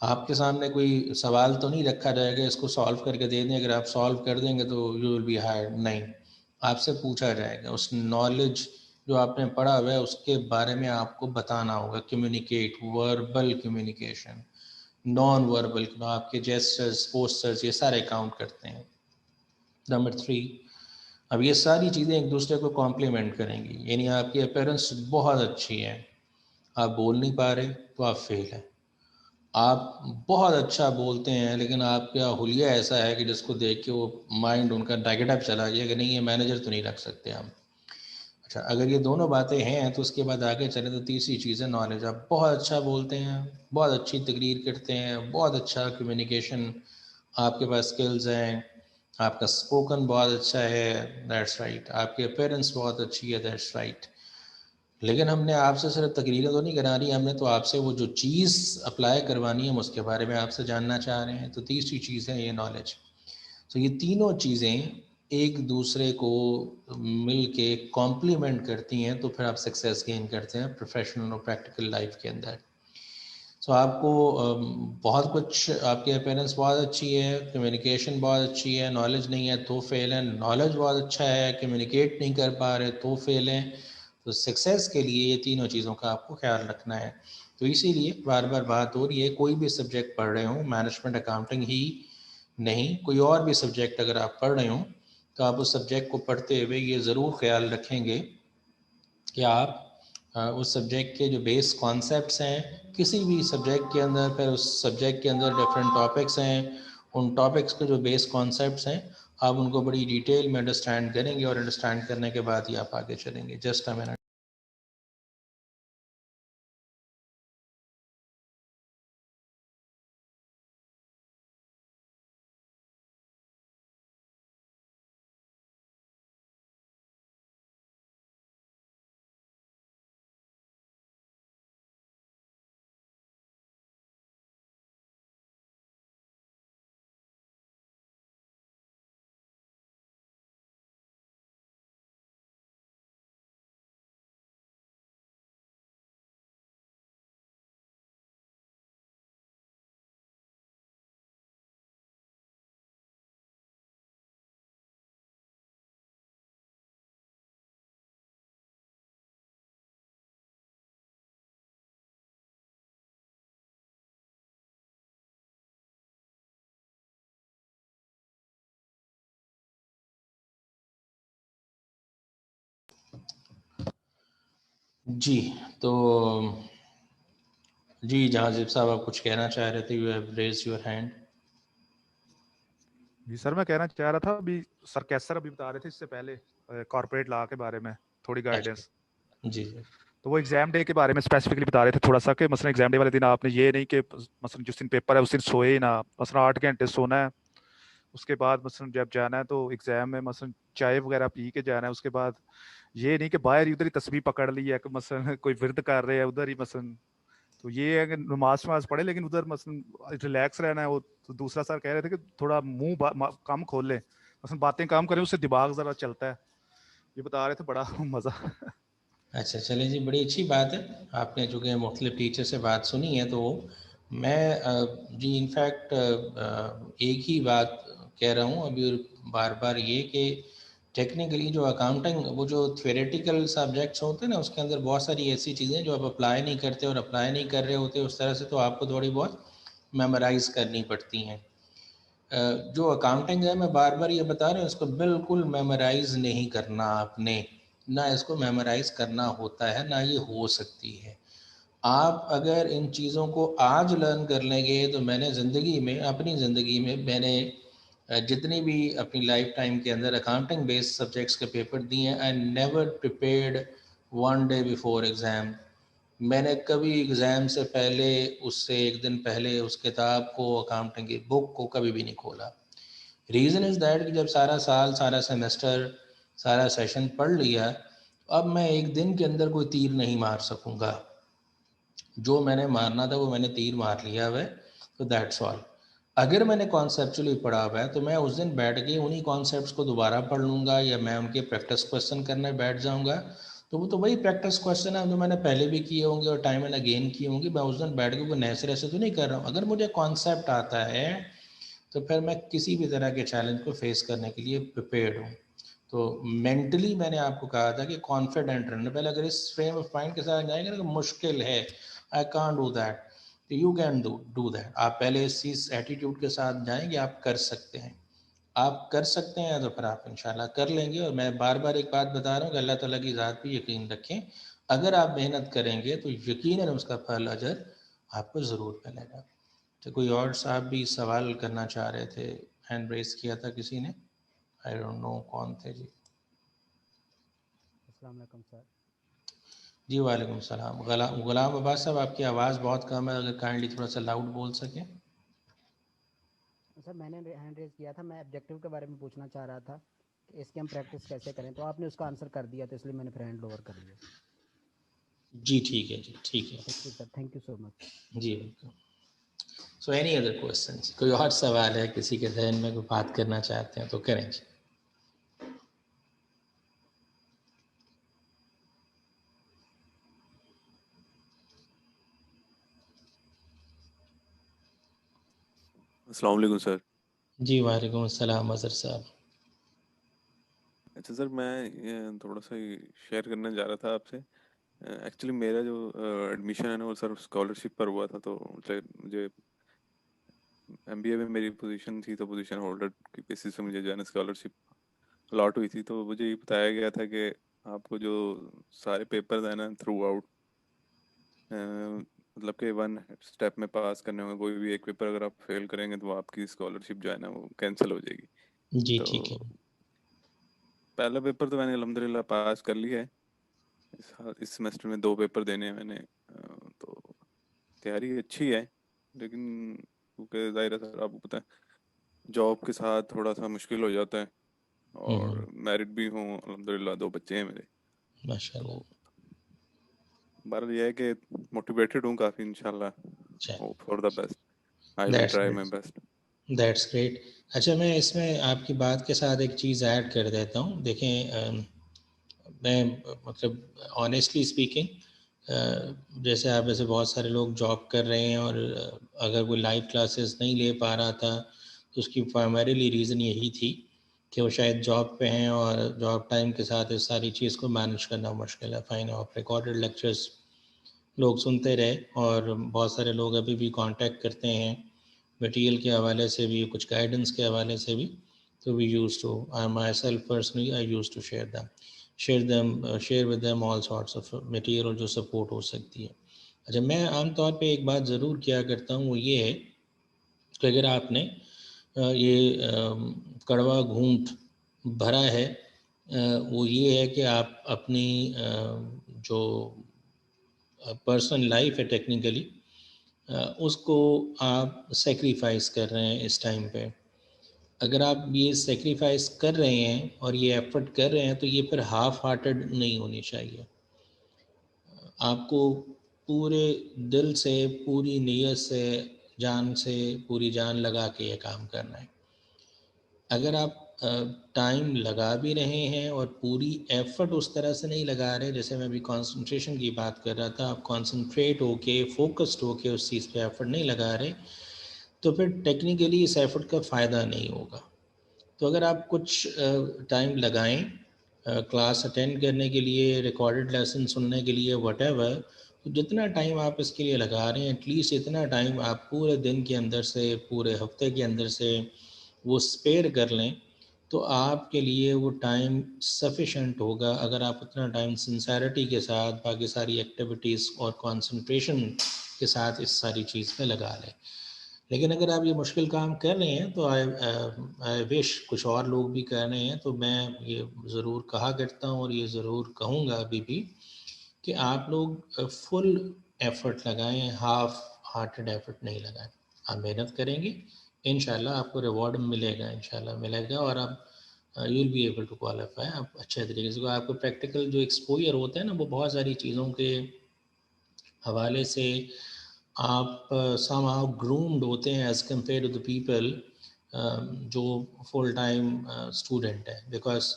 A: आपके सामने कोई सवाल तो नहीं रखा जाएगा इसको सॉल्व करके दे दें, अगर आप सॉल्व कर देंगे तो यू विल बी हायर्ड, नहीं, आपसे पूछा जाएगा उस नॉलेज जो आपने पढ़ा हुआ है उसके बारे में आपको बताना होगा। Communicate, verbal communication, non verbal, आपके जेस्चर्स, पोस्चर्स, ये सारे काउंट करते हैं। नंबर 3, अब ये सारी चीज़ें एक दूसरे को कॉम्प्लीमेंट करेंगी, यानी आपकी अपीयरेंस बहुत अच्छी है, आप बोल नहीं पा रहे तो आप फेल हैं। आप बहुत अच्छा बोलते हैं लेकिन आपका हुलिया ऐसा है कि जिसको देख के वो माइंड उनका नेगेटिव चला गया कि नहीं ये मैनेजर तो नहीं रख सकते हम। अच्छा, अगर ये दोनों बातें हैं तो उसके बाद आगे चले तो तीसरी चीज़ है नॉलेज। आप बहुत अच्छा बोलते हैं, बहुत अच्छी तकरीर करते हैं, बहुत अच्छा कम्युनिकेशन आपके पास स्किल्स हैं, आपका स्पोकन बहुत अच्छा है, दैट्स राइट, आपकी अपीयरेंस बहुत अच्छी है, दैट्स राइट, लेकिन हमने आपसे सिर्फ तकरीरें तो नहीं करानी, हमने तो आपसे वो जो चीज़ अप्लाई करवानी है हम उसके बारे में आपसे जानना चाह रहे हैं। तो तीसरी चीज़ है ये नॉलेज। तो ये तीनों चीज़ें एक दूसरे को मिल के कॉम्प्लीमेंट करती हैं, तो फिर आप सक्सेस गेन करते हैं प्रोफेशनल और प्रैक्टिकल लाइफ के अंदर। तो आपको बहुत कुछ, आपकी अपीयरेंस बहुत अच्छी है, कम्युनिकेशन बहुत अच्छी है, नॉलेज नहीं है तो फेल है, नॉलेज बहुत अच्छा है, कम्युनिकेट नहीं कर पा रहे तो फेल हैं। तो सक्सेस के लिए ये तीनों चीज़ों का आपको ख्याल रखना है। तो इसीलिए बार बार बात हो रही है, कोई भी सब्जेक्ट पढ़ रहे हो, मैनेजमेंट अकाउंटिंग ही नहीं, कोई और भी सब्जेक्ट अगर आप पढ़ रहे हो, तो आप उस सब्जेक्ट को पढ़ते हुए ये ज़रूर ख्याल रखेंगे कि आप उस सब्जेक्ट के जो बेस कॉन्सेप्ट्स हैं, किसी भी सब्जेक्ट के अंदर, फिर उस सब्जेक्ट के अंदर डिफरेंट टॉपिक्स हैं, उन टॉपिक्स के जो बेस कॉन्सेप्ट्स हैं आप उनको बड़ी डिटेल में अंडरस्टैंड करेंगे, और अंडरस्टैंड करने के बाद ही आप आगे चलेंगे। Just a minute. जी, तो जी जहाजिब साहब आप कुछ कहना चाह रहे थे, you have raised your hand.
C: जी सर, मैं कहना चाह रहा था अभी सर कैसर अभी बता रहे थे इससे पहले कॉर्पोरेट लॉ के बारे में थोड़ी
A: अच्छा,
C: गाइडेंस।
A: जी जी।
C: तो वो एग्जाम डे के बारे में स्पेसिफिकली बता रहे थे थोड़ा सा कि मसलन एग्जाम डे वाले दिन आपने ये नहीं कि मसलन जिस दिन पेपर है उस दिन सोए ही ना, मसलन 8 घंटे सोना है। उसके बाद मसलन जब जाना है तो एग्जाम में मसलन चाय वगैरह पी के जाना है। उसके बाद ये नहीं कि बाहर ही उधर ही तस्बीह पकड़ ली है कि मसलन कोई विरद कर रहे हैं उधर ही मसलन। तो ये है कि नमाज नमाज पढ़े लेकिन उधर मसलन रिलैक्स रहना है। वो तो दूसरा सर कह रहे थे कि थोड़ा मुंह कम खोल ले, मसलन बातें कम करें, उससे दिमाग जरा चलता है। ये बता रहे थे, बड़ा मजा।
A: अच्छा चलिए जी, बड़ी अच्छी बात है। आपने चूँकि मुख्तलिफ टीचर से बात सुनी है तो मैं जी इनफैक्ट एक ही बात कह रहा हूँ अभी बार बार ये कि टेक्निकली जो अकाउंटिंग वो जो थ्योरेटिकल सब्जेक्ट्स होते हैं ना, उसके अंदर बहुत सारी ऐसी चीज़ें जो आप अप्लाई नहीं करते और अप्लाई नहीं कर रहे होते उस तरह से, तो आपको थोड़ी बहुत मेमोराइज़ करनी पड़ती हैं। जो अकाउंटिंग है, मैं बार बार ये बता रहा हूँ, इसको बिल्कुल मेमोराइज़ नहीं करना आपने, ना इसको मेमोराइज़ करना होता है, ना ये हो सकती है। आप अगर इन चीज़ों को आज लर्न कर लेंगे तो मैंने ज़िंदगी में, अपनी ज़िंदगी में मैंने जितनी भी अपनी लाइफ टाइम के अंदर अकाउंटिंग बेस्ड सब्जेक्ट्स के पेपर दिए हैं, I never prepared one day before exam. मैंने कभी एग्ज़ाम से पहले, उससे एक दिन पहले उस किताब को, अकाउंटिंग की बुक को कभी भी नहीं खोला। रीज़न इज़ दैट कि जब सारा साल, सारा सेमेस्टर, सारा सेशन पढ़ लिया, अब मैं एक दिन के अंदर कोई तीर नहीं मार सकूँगा। जो मैंने मारना था वो मैंने तीर मार लिया हुआ है, तो दैट्स ऑल। अगर मैंने कॉन्सेप्चुअली पढ़ा हुआ है तो मैं उस दिन बैठ के उन्हीं कॉन्सेप्ट्स को दोबारा पढ़ लूँगा, या मैं उनके प्रैक्टिस क्वेश्चन करने बैठ जाऊँगा। तो वो तो वही प्रैक्टिस क्वेश्चन है जो मैंने पहले भी किए होंगे और टाइम एंड अगेन किए होंगे। मैं उस दिन बैठ के कोई नए सिरे से तो नहीं कर रहा हूँ। अगर मुझे कॉन्सेप्ट आता है तो फिर मैं किसी भी तरह के चैलेंज को फेस करने के लिए प्रिपेयर्ड हूँ। तो मेंटली मैंने आपको कहा था कि कॉन्फिडेंट रहना। पहले अगर इस फ्रेम ऑफ माइंड के साथ जाएंगे ना कि मुश्किल है, आई कांट डू दैट, तो यू कैन डू दैट। आप पहले इस चीज़ एटीट्यूड के साथ जाएंगे, आप कर सकते हैं। आप कर सकते हैं तो फिर आप इंशाल्लाह कर लेंगे। और मैं बार बार एक बात बता रहा हूँ कि अल्लाह ताला की ज़ात पे यकीन रखें। अगर आप मेहनत करेंगे तो यकीनन उसका फल अजर आपको ज़रूर मिलेगा। तो कोई और साहब भी सवाल करना चाह रहे थे, हैंड रेस किया था किसी ने, आई डोंट नो कौन थे जी।
B: अस्सलाम वालेकुम सर।
A: जी वालेकुम सलाम। गुलाम अब्बास साहब, आपकी आवाज़ बहुत कम है, अगर काइंडली थोड़ा सा लाउड बोल सकें।
B: सर मैंने हैंड रेज किया था, मैं ऑब्जेक्टिव के बारे में पूछना चाह रहा था कि इसकी हम प्रैक्टिस कैसे करें, तो आपने उसका आंसर कर दिया तो इसलिए मैंने फिर हैंड लोअर कर लिया।
A: जी ठीक है जी, ठीक है।
B: Thank you so much.
A: जी बिल्कुल। सो एनी अदर क्वेश्चन, कोई और सवाल है किसी के जहन में, कोई बात करना चाहते हैं तो करें जी।
D: अस्सलाम वालेकुम सर।
A: जी वालेकुम अस्सलाम अज़हर साहब।
D: अच्छा सर, मैं थोड़ा सा शेयर करने जा रहा था आपसे। एक्चुअली मेरा जो एडमिशन है ना वो सर स्कॉलरशिप पर हुआ था, तो मुझे एमबीए में मेरी पोजीशन थी, तो पोजीशन होल्डर की बेसिस पे मुझे जो है ना स्कॉलरशिप अलॉट हुई थी। तो मुझे ये बताया गया था कि आपको जो सारे पेपर्स हैं ना थ्रू आउट, मतलब कि वन स्टेप में पास करने होंगे। कोई भी एक पेपर अगर आप फेल करेंगे तो आपकी स्कॉलरशिप जो है ना वो कैंसिल हो जाएगी।
A: जी
D: तो
A: ठीक है।
D: पहला पेपर तो मैंने अल्हम्दुलिल्लाह पास कर लिया है। इस सेमेस्टर में दो पेपर देने हैं मैंने। तो तैयारी अच्छी है, लेकिन क्योंकि जाहिर है सर आपको पता है जॉब के साथ थोड़ा सा मुश्किल हो जाता है। और मैरिड भी हूँ अल्हम्दुलिल्लाह, दो बच्चे हैं मेरे।
A: माशाल्लाह।
D: तो बहरहाल यह है कि मोटिवेटेड हूँ काफ़ी, इंशाल्लाह
A: चल,
D: hope for the best, I will
A: that's
D: try
A: good,
D: my best.
A: That's great. अच्छा, मैं इसमें आपकी बात के साथ एक चीज़ ऐड कर देता हूँ। देखें, मैं मतलब ऑनेस्टली स्पीकिंग, जैसे आप में से बहुत सारे लोग जॉब कर रहे हैं और अगर कोई लाइव क्लासेस नहीं ले पा रहा था तो उसकी प्राइमरीली रीज़न यही थी कि वो शायद जॉब पे हैं और जॉब टाइम के साथ इस सारी चीज़ को मैनेज करना मुश्किल है। फाइन, आप रिकॉर्डेड लेक्चर्स लोग सुनते रहे और बहुत सारे लोग अभी भी कांटेक्ट करते हैं मटेरियल के हवाले से भी, कुछ गाइडेंस के हवाले से भी। तो we use to, I myself personally I use to share them. Share with them all sorts of material जो सपोर्ट हो सकती है। अच्छा, मैं आमतौर पे एक बात ज़रूर किया करता हूँ, वो ये है कि अगर आपने ये कड़वा घूंट भरा है, वो ये है कि आप अपनी जो पर्सनल लाइफ है टेक्निकली, उसको आप सेक्रीफाइस कर रहे हैं इस टाइम पे। अगर आप ये सेक्रीफाइस कर रहे हैं और ये एफर्ट कर रहे हैं तो ये फिर हाफ हार्टेड नहीं होनी चाहिए। आपको पूरे दिल से, पूरी नीयत से, जान से पूरी जान लगा के ये काम करना है। अगर आप टाइम लगा भी रहे हैं और पूरी एफर्ट उस तरह से नहीं लगा रहे, जैसे मैं अभी कंसंट्रेशन की बात कर रहा था, आप कंसंट्रेट होके फोकस्ड होके उस चीज़ पे एफर्ट नहीं लगा रहे, तो फिर टेक्निकली इस एफर्ट का फ़ायदा नहीं होगा। तो अगर आप कुछ टाइम लगाएं क्लास अटेंड करने के लिए, रिकॉर्डेड लेसन सुनने के लिए, व्हाटएवर, तो जितना टाइम आप इसके लिए लगा रहे हैं, एटलीस्ट इतना टाइम आप पूरे दिन के अंदर से, पूरे हफ्ते के अंदर से वो स्पेयर कर लें, तो आपके लिए वो टाइम सफिशेंट होगा। अगर आप उतना टाइम सिंसेरिटी के साथ बाकी सारी एक्टिविटीज़ और कंसंट्रेशन के साथ इस सारी चीज़ पे लगा लें। लेकिन अगर आप ये मुश्किल काम कर रहे हैं तो आई विश कुछ और लोग भी कर रहे हैं, तो मैं ये ज़रूर कहा करता हूँ और ये ज़रूर कहूँगा अभी भी कि आप लोग फुल एफर्ट लगाएं, हाफ हार्टेड एफर्ट नहीं लगाएं। आप मेहनत करेंगे, इंशाल्लाह आपको रिवॉर्ड मिलेगा, इंशाल्लाह मिलेगा, और आप you will be able to qualify. आप अच्छे तरीके से, आपको प्रैक्टिकल जो एक्सपोजर होता है ना, वो बहुत सारी चीज़ों के हवाले से आप somehow groomed होते हैं as compare to the people जो फुल टाइम स्टूडेंट है, बिकॉज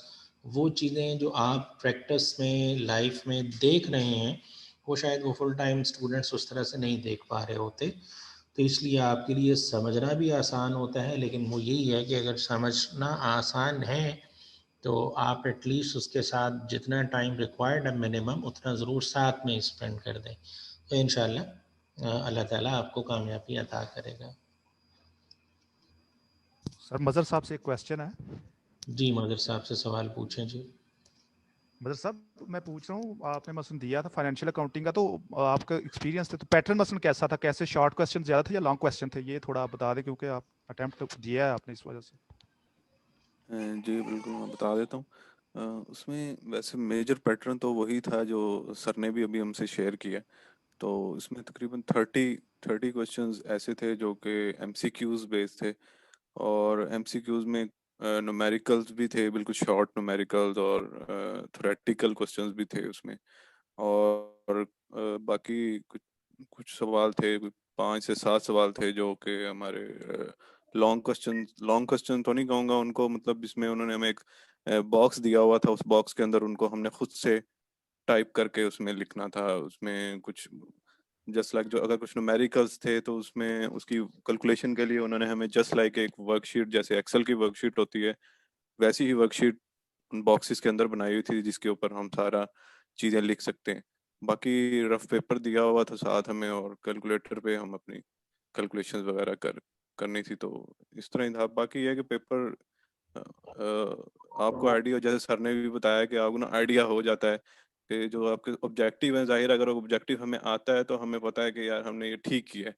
A: वो चीज़ें जो आप प्रैक्टिस में, लाइफ में देख रहे हैं, वो शायद वो फुल टाइम स्टूडेंट्स उस तरह से नहीं देख पा रहे होते। तो इसलिए आपके लिए समझना भी आसान होता है, लेकिन वो यही है कि अगर समझना आसान है तो आप एटलीस्ट उसके साथ जितना टाइम रिक्वायर्ड है मिनिमम, उतना ज़रूर साथ में स्पेंड कर दें, तो इंशाल्लाह अल्लाह ताला आपको कामयाबी अता करेगा।
C: सर मज़र साहब से एक क्वेश्चन है।
A: जी मदर साहब से सवाल पूछें। जी
C: मदर साहब मैं पूछ रहा हूँ, आपने मसलन दिया था फाइनेंशियल अकाउंटिंग का, तो आपका एक्सपीरियंस थे तो पैटर्न मसलन कैसा था, कैसे शॉर्ट क्वेश्चन ज़्यादा थे या लॉन्ग क्वेश्चन थे, ये थोड़ा आप बता दें क्योंकि आप अटेम्प्ट दिया है आपने इस वजह से।
D: जी बिल्कुल, मैं बता देता हूँ। उसमें वैसे मेजर पैटर्न तो वही था जो सर ने भी अभी हमसे शेयर किया। तो इसमें तकरीबन 30 क्वेश्चंस ऐसे थे जो कि एमसीक्यूज बेस्ड थे, और एमसीक्यूज में न्यूमेरिकल्स भी थे, बिल्कुल शॉर्ट न्यूमेरिकल्स, और थ्योरेटिकल क्वेश्चंस भी थे उसमें। और बाकी कुछ कुछ सवाल थे, कुछ 5 से 7 सवाल थे जो कि हमारे लॉन्ग क्वेश्चन तो नहीं कहूँगा उनको, मतलब इसमें उन्होंने हमें एक बॉक्स दिया हुआ था, उस बॉक्स के अंदर उनको हमने खुद से टाइप करके उसमें लिखना था। उसमें कुछ जस्ट लाइक जो अगर कुछ न्यूमेरिकल्स थे तो उसमें उसकी कैलकुलेशन के लिए उन्होंने हमें जस्ट लाइक एक वर्कशीट, जैसे एक्सेल की वर्कशीट होती है वैसी ही वर्कशीट उन बॉक्सेस के अंदर बनाई हुई थी, जिसके ऊपर हम सारा चीज़ें लिख सकते हैं। बाकी रफ पेपर दिया हुआ था साथ हमें, और कैलकुलेटर पे हम अपनी कैलकुलेशंस वगैरह करनी थी। तो इस तरह ही था। बाकी ये है कि पेपर आपको आइडिया, जैसे सर ने भी बताया कि आपको ना आइडिया हो जाता है कि जो आपके ऑब्जेक्टिव है, जाहिर है अगर ऑब्जेक्टिव हमें आता है तो हमें पता है कि यार हमने ये ठीक किया है।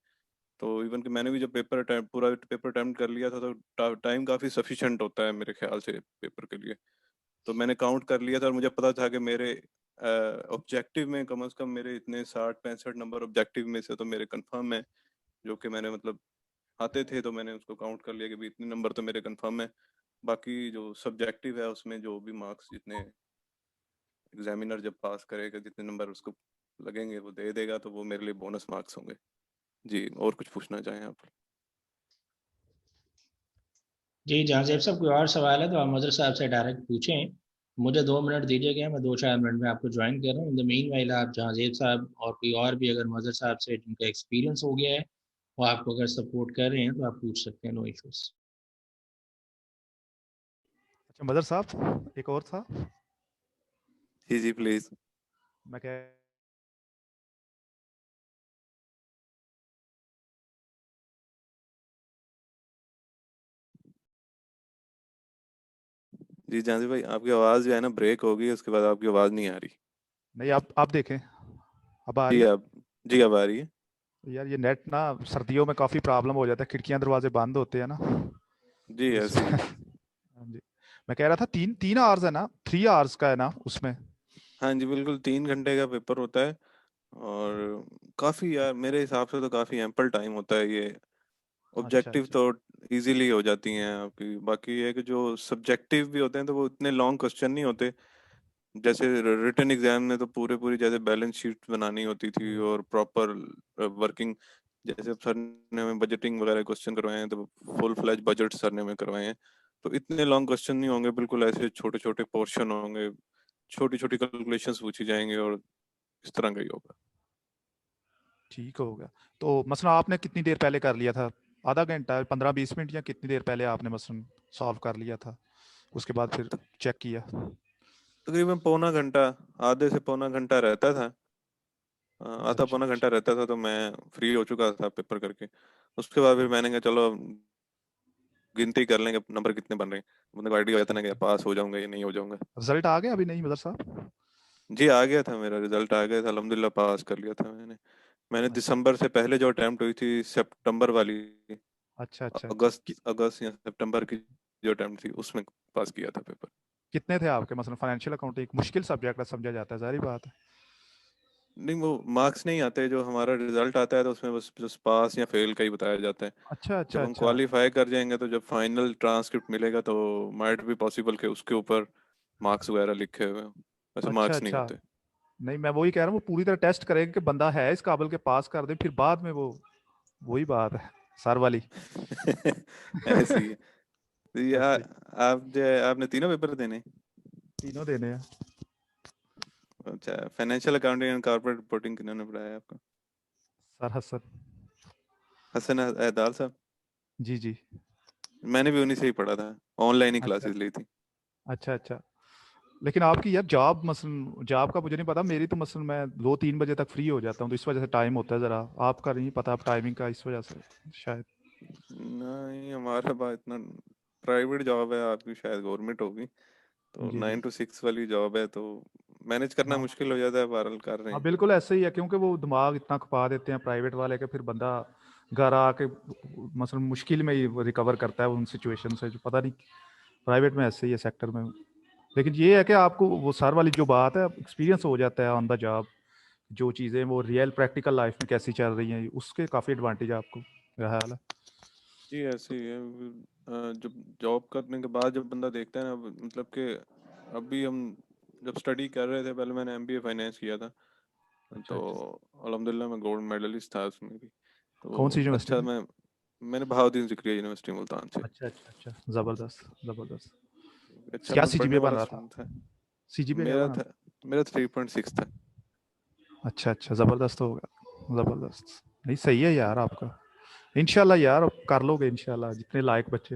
D: तो इवन कि मैंने भी जब पूरा पेपर अटेम्प्ट कर लिया था तो टाइम काफ़ी सफिशिएंट होता है मेरे ख्याल से पेपर के लिए। तो मैंने काउंट कर लिया था और मुझे पता था कि मेरे ऑब्जेक्टिव में कम से कम मेरे इतने 60-65 नंबर ऑब्जेक्टिव में से तो मेरे कंफर्म है, जो कि मैंने मतलब आते थे, तो मैंने उसको काउंट कर लिया कि भी इतने नंबर तो मेरे कंफर्म है। बाकी जो सब्जेक्टिव है उसमें जो भी मार्क्स जितने एग्जामिनर जब पास करेगा, जितने नंबर उसको लगेंगे वो दे देगा, तो वो मेरे लिए बोनस मार्क्स होंगे। जी, और कुछ पूछना चाहें आप?
A: जी, जहाँ जेब साहब कोई और सवाल है तो आप मदर साहब से डायरेक्ट पूछें। मुझे 2 मिनट दीजिएगा, मैं 2-4 मिनट में आपको ज्वाइन कर रहा हूँ। इन द मीन वाइल आप जहाँ जेब साहब और कोई और भी अगर मदर साहब से जिनका एक्सपीरियंस हो गया है, वो आपको अगर सपोर्ट कर रहे हैं तो आप पूछ सकते हैं, नो इश्यूज।
C: अच्छा मदर साहब एक और था,
D: जी जी प्लीज।
C: मैं कह
D: जी जानसी भाई, आपकी आवाज जो है ना ब्रेक हो गई, उसके बाद आपकी आवाज नहीं आ रही।
C: नहीं, आप देखें, अब आ रही
D: जी
C: है?
D: अब जी अब आ रही है।
C: यार ये नेट ना सर्दियों में काफी प्रॉब्लम हो जाता है, खिड़कियां दरवाजे बंद होते हैं ना,
D: जी
C: तो इस
D: ऐसे ही है।
C: हाँ जी। मैं कह रहा था 3 आवर्स है ना, 3 आवर्स का है ना उसमें?
D: हाँ जी बिल्कुल, 3 घंटे का पेपर होता है। और काफी यार मेरे हिसाब से तो काफी एम्पल टाइम होता है ये।
C: अच्छा
D: ऑब्जेक्टिव
C: अच्छा।
D: तो इजीली हो जाती हैं आपकी, बाकी ये है कि जो सब्जेक्टिव भी होते हैं तो वो इतने लॉन्ग क्वेश्चन नहीं होते। जैसे रिटन एग्जाम में तो पूरे पूरी जैसे बैलेंस शीट बनानी होती थी और प्रॉपर वर्किंग, जैसे अब सर ने हमें बजटिंग वगैरह क्वेश्चन करवाए हैं तो फुल फ्लैज बजट सर ने हमें करवाए हैं। तो इतने लॉन्ग क्वेश्चन नहीं होंगे, बिल्कुल ऐसे छोटे छोटे पोर्शन होंगे, छोटी छोटी कैलकुलेशंस पूछी जाएंगे और इस तरह का ही होगा।
C: ठीक होगा। तो मसलन आपने कितनी देर पहले कर लिया था? आधा घंटा, 15-20 मिनट, या कितनी देर पहले आपने मसलन सॉल्व कर लिया था, उसके बाद फिर
D: तक-
C: चेक किया?
D: तकरीबन पौना घंटा, आधे से पौना घंटा रहता था। आधा
C: अच्छा
D: पौना घंटा
C: अच्छा।
D: रहता था तो मैं फ्री हो चुका था पेपर करके। उसके बाद फिर मैंने कहा चलो गिनती कर लेंगे नंबर कितने बन रहे हैं, मतलब आइडिया हो जाता ना कि पास हो जाऊंगा या नहीं हो जाऊंगा।
C: रिजल्ट आ गया अभी नहीं मदर साहब?
D: जी आ गया था, मेरा रिजल्ट आ गया था, अल्हम्दुलिल्लाह पास कर लिया था मैंने। मैंने
C: अच्छा
D: दिसंबर से पहले जो अटेम्प्ट हुई थी सितंबर वाली,
C: अच्छा अच्छा अच्छा।
D: अगस्त या सितंबर की जो अटेम्प्ट थी उसमें पास किया था पेपर।
C: कितने थे आपके? मसलन फाइनेंशियल अकाउंटिंग एक मुश्किल सब्जेक्ट है, समझा जाता है, जारी बात है।
D: नहीं वो मार्क्स नहीं आते, जो हमारा रिजल्ट आता है तो उसमें बस पास या फेल का ही बताया जाता है।
C: अच्छा अच्छा
D: जब हम
C: अच्छा।
D: क्वालिफाई कर जाएंगे तो जब फाइनल ट्रांसक्रिप्ट मिलेगा तो माइट भी पॉसिबल के उसके ऊपर मार्क्स वगैरह लिखे हुए हों। वैसे
C: अच्छा
D: मार्क्स नहीं
C: अच्छा।
D: होते।
C: नहीं, मैं वही कह रहा हूँ, वो पूरी तरह टेस्ट करेगा कि बंदा है इस काबिल के, पास कर दे, फिर बाद में वो वही बात है सर वाली।
D: ऐसी है। तो ये
C: ऐसे ही।
D: आप जो है, आपने तीनों पेपर देने?
C: तीनों देने हैं।
D: अच्छा, financial accounting and corporate reporting किन्होंने पढ़ाया आपको?
C: सर हसन।
D: हसन अहदाल साहब।
C: जी जी।
D: मैंने भी उन्हीं से ही पढ़ा था, ऑनलाइन ही
C: अच्छा
D: क्लासेस ली थी।
C: अच्छा अच्छा। लेकिन आपकी यार जॉब, मसलन जॉब का मुझे नहीं पता, मेरी तो मसलन मैं 2-3 बजे तक फ्री हो जाता हूँ, तो इस वजह से टाइम होता है ज़रा, आपका नहीं पता आप टाइमिंग का, इस वजह से शायद।
D: नहीं हमारे पास इतना, प्राइवेट जॉब है, आपकी शायद गवर्नमेंट होगी, तो
C: जी जी।
D: 9 to 6 वाली जॉब है तो मैनेज करना
C: हाँ
D: मुश्किल हो जाता है, बहरहाल कर रहे
C: हाँ,
D: हैं।
C: बिल्कुल ऐसे ही है, क्योंकि वो दिमाग इतना खपा देते हैं प्राइवेट वाले के, फिर बंदा घर आके मसलन मुश्किल में ही रिकवर करता है उन सिचुएशन से, जो पता नहीं। प्राइवेट में ऐसे ही है सेक्टर में। लेकिन ये है कि आपको वो सर वाली जो बात है, एक्सपीरियंस हो जाता है ऑन द जॉब, जो चीज़ें वो रियल प्रैक्टिकल लाइफ में कैसी चल रही हैं, उसके काफ़ी एडवांटेज आपको, मेरा ख्याल है।
D: जी ऐसे ही है। जब जॉब करने के बाद जब बंदा देखता है ना, मतलब कि अभी हम जब स्टडी कर रहे थे, पहले मैंने एमबीए फाइनेंस किया था,
C: अच्छा
D: तो
C: अच्छा।
D: अल्हम्दुलिल्लाह मैं गोल्ड मेडलिस्ट था उसमें भी। तो
C: कौन सी यूनिवर्सिटी
D: अच्छा
C: में?
D: मैंने बहाउद्दीन ज़िक्रिया यूनिवर्सिटी मुल्तान से।
C: अच्छा अच्छा अच्छा, ज़बरदस्त ज़बरदस्त।
D: अच्छा
C: क्या
D: मैं पढ़ने
C: सीजीपीए बन
D: वाला
C: रहा था?
D: स्टूडेंट था।
C: सीजीपीए क्या
D: मेरा
C: बना?
D: था मेरा 3.6 था।
C: अच्छा अच्छा, ज़बरदस्त होगा, ज़बरदस्त। नहीं सही है यार आपका। इंशाल्लाह यार अब कर लोगे, इंशाल्लाह जितने लायक बच्चे।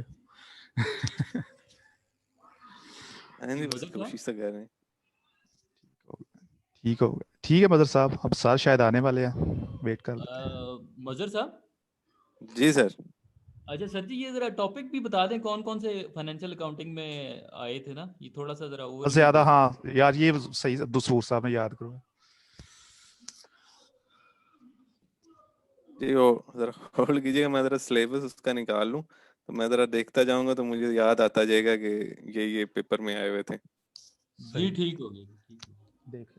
D: हाँ
E: जी
D: जी बस
E: मजर साहब।
D: कोशिश तो कर रहे हैं।
C: ठीक होगा, ठीक है मदर साहब, अब सर शायद आने वाले हैं, वेट कर लेते हैं।
E: मजर साहब।
D: जी सर।
E: अच्छा सर जी, ये जरा टॉपिक भी बता दें कौन कौन से फाइनेंशियल अकाउंटिंग में आए थे ना, ये थोड़ा सा जरा ओवरव्यू
C: ज्यादा
E: दे दें।
C: हाँ यार, ये सही दूसरूर साहब ने याद करो।
D: जी वो जरा होल्ड कीजिएगा, मैं जरा सिलेबस उसका निकाल लूँ, तो मैं जरा देखता जाऊंगा तो मुझे याद आता जाएगा कि ये पेपर में आए हुए थे।
E: जी
C: सही,
E: ठीक हो गया, ठीक हो गया।
C: देख।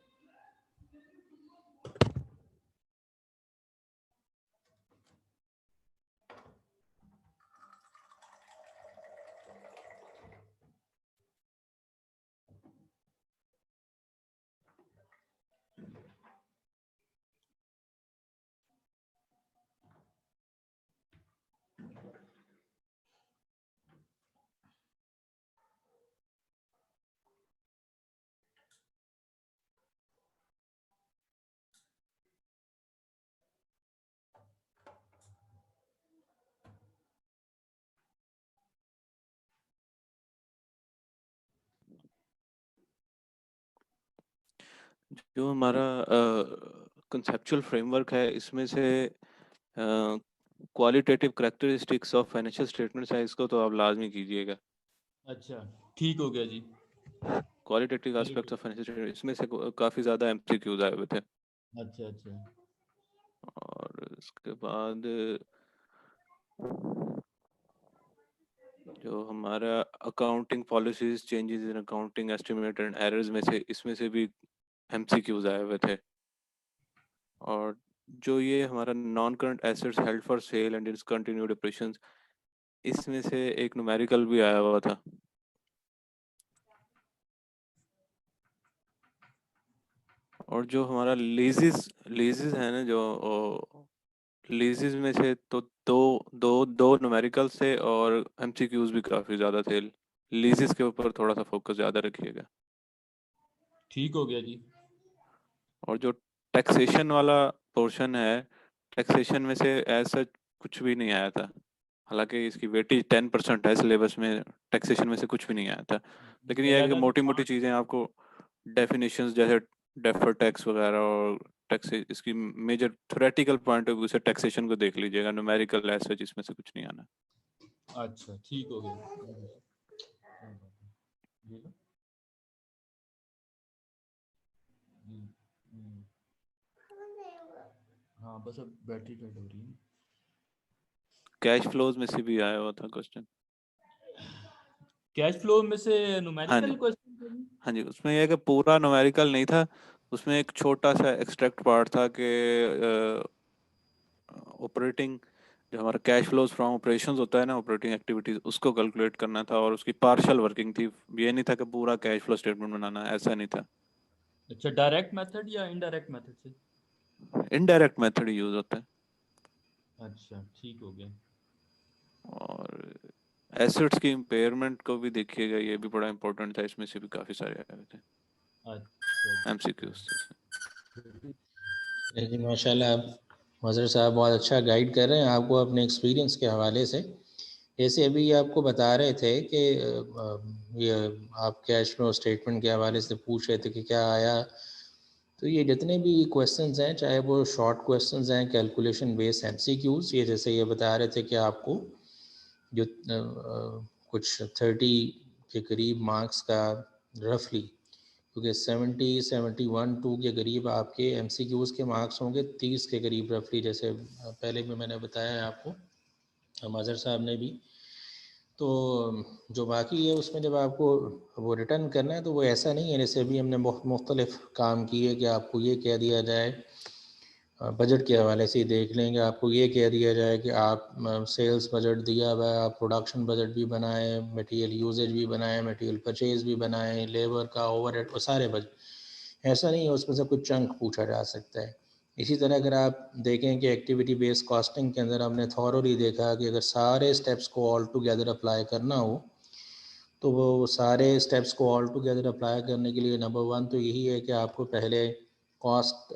D: जो हमारा कंसेप्चुअल फ्रेमवर्क है, इसमें से qualitative characteristics of financial statements है, इसको तो आप लाजमी कीजिएगा।
E: अच्छा ठीक हो गया जी।
D: क्वालिटेटिव एस्पेक्ट्स ऑफ फाइनेंशियल, इसमें से काफी ज्यादा एमसीक्यूज आए हुए थे।
E: अच्छा अच्छा।
D: और उसके बाद जो हमारा accounting policies, changes in accounting estimate and errors में से, इसमें से भी एमसीक्यूज आए हुए थे। और जो ये हमारा non current assets held for sale and discontinued operations, इसमें से एक न्यूमेरिकल भी आया हुआ था। और जो हमारा लीजेस है ना, जो लीजेस में से तो दो दो दो न्यूमेरिकल थे और एमसीक्यूज भी काफी ज्यादा थे। लीजेस के ऊपर थोड़ा सा फोकस ज्यादा रखिएगा।
E: ठीक हो गया जी।
D: और जो टैक्सेशन वाला पोर्शन है, टैक्सेशन में से ऐसा कुछ भी नहीं आया था। हालांकि इसकी वेटेज 10% है सिलेबस में, टैक्सेशन में से कुछ भी नहीं आया था। लेकिन यह है कि
E: ज्यादा
D: मोटी मोटी चीज़ें आपको, डेफिनेशंस जैसे डेफर टैक्स वगैरह और टैक्स, इसकी major theoretical point of view से टैक्सेशन को देख लीजिएगा। न्यूमेरिकल ऐसे जिसमें से कुछ नहीं आना।
E: अच्छा ठीक हो गया। ये लो। हम्म। हाँ बस अब बैटरी कट हो रही है।
D: कैश फ्लोज में से भी आया हुआ था क्वेश्चन।
E: कैश फ्लो में से
D: हाँ
E: न्यूमेरिकल
D: जी,
E: क्वेश्चन।
D: हाँ जी, उसमें यह है कि पूरा न्यूमेरिकल नहीं था। उसमें एक छोटा सा एक्सट्रैक्ट पार्ट था कि ऑपरेटिंग, जो हमारा कैश फ्लोज फ्रॉम ऑपरेशंस होता है ना, ऑपरेटिंग एक्टिविटीज, उसको कैलकुलेट करना था। और उसकी पार्शियल वर्किंग थी। ये नहीं था कि पूरा कैश फ्लो स्टेटमेंट बनाना, ऐसा नहीं था।
E: अच्छा, डायरेक्ट मेथड या इनडायरेक्ट मेथड से?
D: इनडायरेक्ट मेथड ही यूज होता है।
E: अच्छा ठीक हो गया।
D: और एसेट्स की इम्पेयरमेंट को भी देखिएगा, ये भी बड़ा इंपॉर्टेंट था। इसमें से भी काफी सारे आए हुए थे
E: अच्छा
D: एमसीक्यूज।
A: लेकिन माशाल्लाह आप मज़हर साहब बहुत अच्छा गाइड कर रहे हैं आपको अपने एक्सपीरियंस के हवाले से। जैसे अभी आपको बता रहे थे कि ये आप कैश फ्लो स्टेटमेंट के हवाले से पूछ रहे थे कि क्या आया, तो ये जितने भी क्वेश्चंस हैं, चाहे वो शॉर्ट क्वेश्चंस हैं, कैलकुलेशन बेस्ड एमसीक्यूज, ये जैसे ये बता रहे थे कि आपको जो कुछ 30 के करीब मार्क्स का रफली, क्योंकि 71 के करीब आपके एमसीक्यूज़ के मार्क्स होंगे, 30 के करीब रफली, जैसे पहले भी मैंने बताया है आपको, माजर साहब ने भी। तो जो बाकी है उसमें जब आपको वो रिटर्न करना है तो वो ऐसा नहीं है जैसे अभी हमने बहुत मुख्तलिफ काम किए कि आपको ये कह दिया जाए, बजट के हवाले से ही देख लेंगे, आपको ये कह दिया जाए कि आप सेल्स बजट दिया हुआ है, आप प्रोडक्शन बजट भी बनाएं, मटेरियल यूजेज भी बनाएं, मटेरियल परचेज भी बनाएं, लेबर का ओवरहेड, वो सारे बजट। ऐसा नहीं है उसमें से कुछ चंक पूछा जा सकता है। इसी तरह अगर आप देखें कि एक्टिविटी बेस्ड कॉस्टिंग के अंदर हमने थॉरोली देखा कि अगर सारे स्टेप्स को ऑल टुगेदर अप्लाई करना हो तो वो सारे स्टेप्स को ऑल टुगेदर अप्लाई करने के लिए नंबर वन तो यही है कि आपको पहले कॉस्ट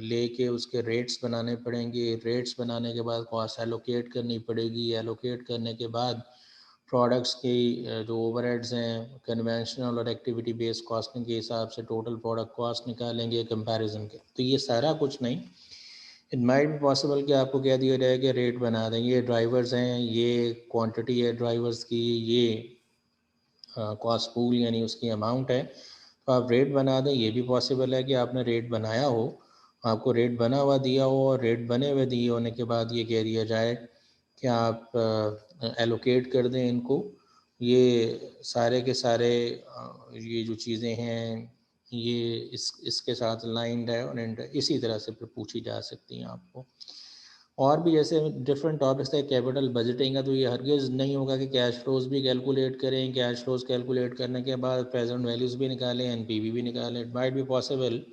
A: लेके उसके रेट्स बनाने पड़ेंगे, रेट्स बनाने के बाद कॉस्ट एलोकेट करनी पड़ेगी, एलोकेट करने के बाद प्रोडक्ट्स की जो ओवरहेड्स हैं कन्वेंशनल और एक्टिविटी बेस्ड कॉस्टिंग के हिसाब से टोटल प्रोडक्ट कॉस्ट निकालेंगे कंपैरिजन के। तो ये सारा कुछ नहीं, इट माइट भी पॉसिबल कि आपको कह दिया जाए कि रेट बना देंगे, ये ड्राइवर्स हैं, ये क्वांटिटी है ड्राइवर्स की, ये कॉस्ट पूल यानी उसकी अमाउंट है, तो आप रेट बना दें। ये भी पॉसिबल है कि आपने रेट बनाया हो, आपको रेट बना हुआ दिया हो और रेट बने हुए दिए होने के बाद ये कह दिया जाए कि आप एलोकेट कर दें इनको। ये सारे के सारे ये जो चीज़ें हैं ये इसके साथ लाइंड है और इसी तरह से फिर पूछी जा सकती हैं आपको। और भी जैसे डिफरेंट टॉपिक्स है, कैपिटल बजटिंग है, तो ये हरगिज़ नहीं होगा कि कैश फ्लोज भी कैलकुलेट करें, कैश फ्लोज कैलकुलेट करने के बाद प्रेजेंट वैल्यूज़ भी निकालें, एनपीवी भी निकालें। इट माइट बी पॉसिबल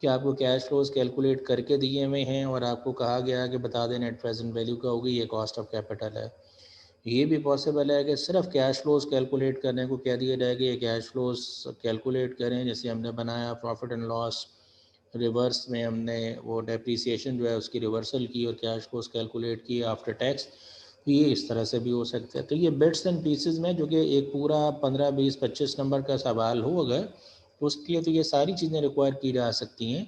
A: कि आपको कैश फ्लोज कैलकुलेट करके दिए हुए हैं और आपको कहा गया कि बता दें नेट प्रेजेंट वैल्यू क्या होगी, ये कॉस्ट ऑफ कैपिटल है। ये भी पॉसिबल है कि सिर्फ कैश फ्लोज कैलकुलेट करने को कह दिया जाए कि ये कैश फ्लोज कैलकुलेट करें, जैसे हमने बनाया प्रॉफिट एंड लॉस, रिवर्स में हमने वो डेप्रीसिएशन जो है उसकी रिवर्सल की और कैश फ्लोज कैलकुलेट की आफ्टर टैक्स। तो ये इस तरह से भी हो सकता है। तो ये बिट्स एंड पीसेस में जो कि एक पूरा 15, 20, 25 नंबर का सवाल हो अगर, तो उसके लिए तो ये सारी चीज़ें रिक्वायर की जा सकती हैं।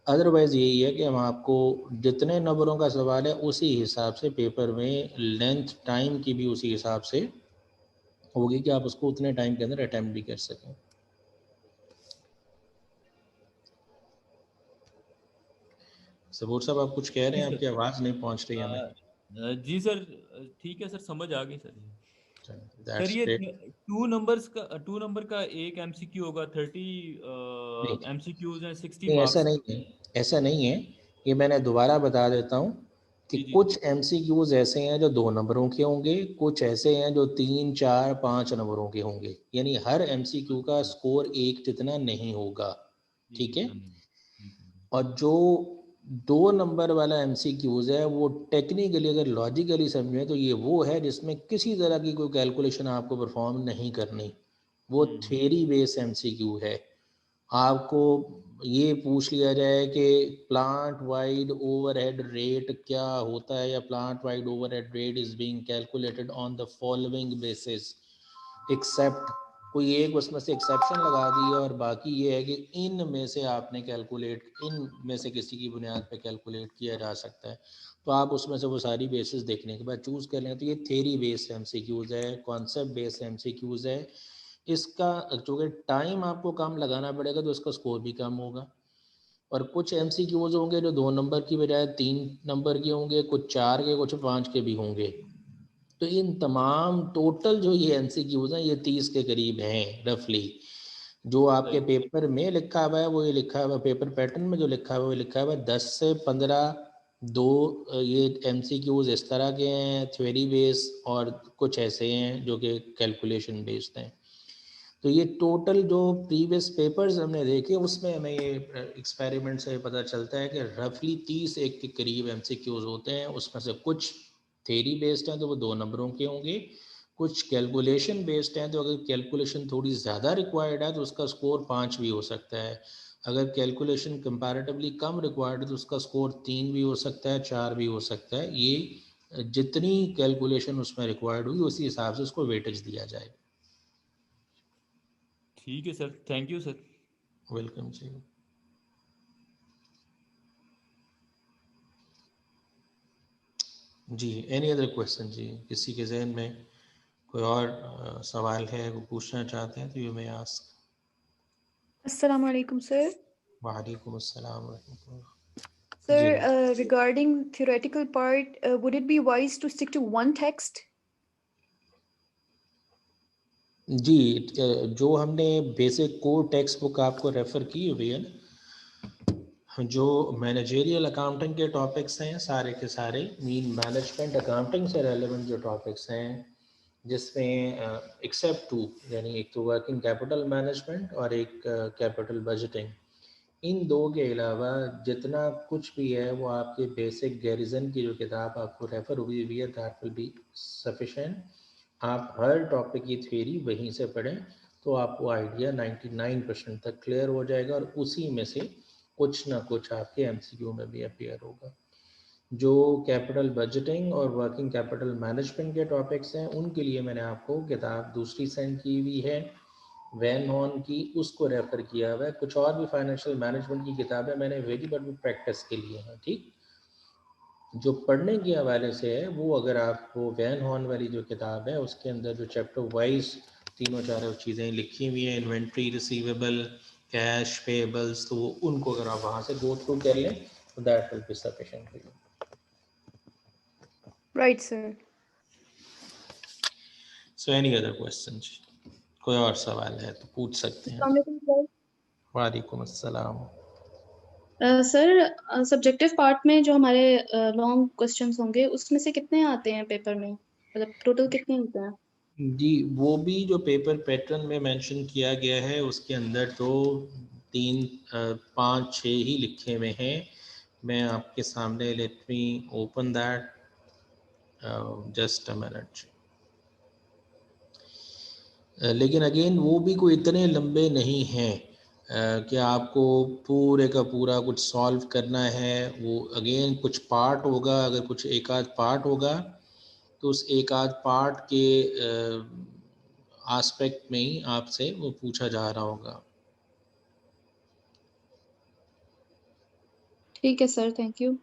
A: अदरवाइज़ यही है कि हम आपको जितने नंबरों का सवाल है उसी हिसाब से पेपर में लेंथ टाइम की भी उसी हिसाब से होगी कि आप उसको उतने टाइम के अंदर अटेम्प्ट भी कर सकें। सबूर साहब आप कुछ कह रहे
E: जी
A: हैं,
E: सर।
A: आपकी आवाज़ नहीं पहुंच रही हमें।
E: जी सर, ठीक है सर, समझ आ गई सर। सर
A: दैट्स
E: ये
A: ग्रेट।
E: 2 नंबर का एक एमसीक्यू होगा, 30
A: नहीं
E: एमसीक्यूज हैं, 60
A: नहीं, ऐसा
E: मार्क्स
A: नहीं
E: के।
A: है, ऐसा नहीं है। ये मैंने दोबारा बता देता हूँ कि
E: जी जी
A: कुछ एमसीक्यूज ऐसे हैं जो 2 नंबरों के होंगे, कुछ ऐसे हैं जो 3, 4, 5 नंबरों के होंगे। यानी हर एमसीक्यू का स्कोर एक जितना नहीं होगा,
E: जी
A: ठीक है।
E: जी।
A: और जो 2 नंबर वाला एमसीक्यूज है वो टेक्निकली अगर लॉजिकली समझें तो ये वो है जिसमें किसी तरह की कोई कैलकुलेशन आपको परफॉर्म नहीं करनी, वो थ्योरी बेस्ड एमसीक्यू है। आपको ये पूछ लिया जाए कि प्लांट वाइड ओवरहेड रेट क्या होता है, या plant wide overhead rate is being calculated on the following basis, except, कोई एक उसमें से एक्सेप्शन लगा दी और बाकी ये है कि इन में से आपने कैलकुलेट, इन में से किसी की बुनियाद पे कैलकुलेट किया जा सकता है, तो आप उसमें से वो सारी बेसिस देखने के बाद चूज़ कर लें। तो ये थ्योरी बेस्ड एमसीक्यूज़ है, कॉन्सेप्ट बेस्ड एमसीक्यूज़ है। इसका चूँकि टाइम आपको कम लगाना पड़ेगा तो इसका स्कोर भी कम होगा। और कुछ एमसीक्यूज़ होंगे जो 2 नंबर की बजाय 3 नंबर के होंगे, कुछ 4 के, कुछ 5 के भी होंगे। तो इन तमाम टोटल जो ये एमसीक्यूज़ हैं ये 30 के करीब हैं रफली। जो आपके पेपर में लिखा हुआ है वो ये लिखा हुआ है, पेपर पैटर्न में जो लिखा हुआ है वो लिखा हुआ है 10 से 15 दो ये एमसीक्यूज़ इस तरह के हैं थ्योरी बेस, और कुछ ऐसे हैं जो कि कैलकुलेशन बेस्ड हैं। तो ये टोटल जो प्रीवियस पेपर्स हमने देखे उसमें हमें ये एक्सपेरिमेंट से पता चलता है कि रफली 30 एक के करीब एमसीक्यूज़ होते हैं। उसमें से कुछ थ्योरी बेस्ड हैं तो वो 2 नंबरों के होंगे, कुछ कैलकुलेशन बेस्ड हैं तो अगर कैलकुलेशन थोड़ी ज़्यादा रिक्वायर्ड है तो उसका स्कोर 5 भी हो सकता है। अगर कैलकुलेशन कंपैरेटिवली कम रिक्वायर्ड है तो उसका स्कोर 3 भी हो सकता है, 4 भी हो सकता है। ये जितनी कैलकुलेशन उसमें रिक्वायर्ड हुई उसी हिसाब से उसको वेटेज दिया जाएगा।
E: ठीक है sir, thank you sir.
A: Welcome जी। जी एनी अदर क्वेश्चन जी, किसी के जहन में कोई और सवाल है, वो पूछना चाहते हैं तो you may ask.
F: Assalamu alaikum, sir.
A: वालेकुम अस्सलाम रहमतुल्लाह।
F: Sir,
A: ji
F: regarding theoretical part, would it be wise to stick to one text?
A: जी, जो हमने बेसिक कोर टेक्स्ट बुक आपको रेफ़र की हुई है ना, जो मैनेजेरियल अकाउंटिंग के टॉपिक्स हैं सारे के सारे, मीन मैनेजमेंट अकाउंटिंग से रेलेवेंट जो टॉपिक्स हैं, जिसमें एक्सेप्ट 2 यानी एक तो वर्किंग कैपिटल मैनेजमेंट और एक कैपिटल बजटिंग, इन 2 के अलावा जितना कुछ भी है वो आपके बेसिक गैरिजन की जो किताब आपको रेफ़र हुई हुई है दैट विल बी सफिशेंट। आप हर टॉपिक की थ्योरी वहीं से पढ़ें तो आपको आइडिया 99% तक क्लियर हो जाएगा, और उसी में से कुछ ना कुछ आपके एमसीक्यू में भी अपीयर होगा। जो कैपिटल बजटिंग और वर्किंग कैपिटल मैनेजमेंट के टॉपिक्स हैं उनके लिए मैंने आपको किताब दूसरी सेंड की हुई है वैन हॉर्न की, उसको रेफ़र किया हुआ है। कुछ और भी फाइनेंशियल मैनेजमेंट की किताबें मैंने भेजी बट वो प्रैक्टिस के लिए हैं। ठीक, जो पढ़ने के हवाले से है वो अगर आप वो वैन हॉर्न वाली जो किताब है उसके अंदर जो चैप्टर वाइज तीनों चारों चीज़ें लिखी हुई हैं, इन्वेंट्री, रिसीवेबल, कैश, पेबल्स, तो उनको अगर आप वहाँ से गो थ्रू कर लें तो that will be sufficient for you.
F: Right, sir.
A: So any other question, कोई और सवाल है तो पूछ सकते हैं।
F: Assalamu alaikum, sir.
A: वालेकुम अस्सलाम।
F: सर, सब्जेक्टिव पार्ट में जो हमारे लॉन्ग क्वेश्चंस होंगे उसमें से कितने आते हैं पेपर में, मतलब टोटल कितने होते हैं?
A: जी, वो भी जो पेपर पैटर्न में मेंशन किया गया है उसके अंदर तो 3, 5, 6 ही लिखे हुए हैं। मैं आपके सामने, let me open that, just a minute. लेकिन अगेन वो भी कोई इतने लंबे नहीं हैं कि आपको पूरे का पूरा कुछ सॉल्व करना है। वो अगेन कुछ पार्ट होगा, अगर कुछ एक आध पार्ट होगा तो उस एक आध पार्ट के आस्पेक्ट में ही आपसे वो पूछा जा रहा होगा।
F: ठीक है सर, थैंक यू।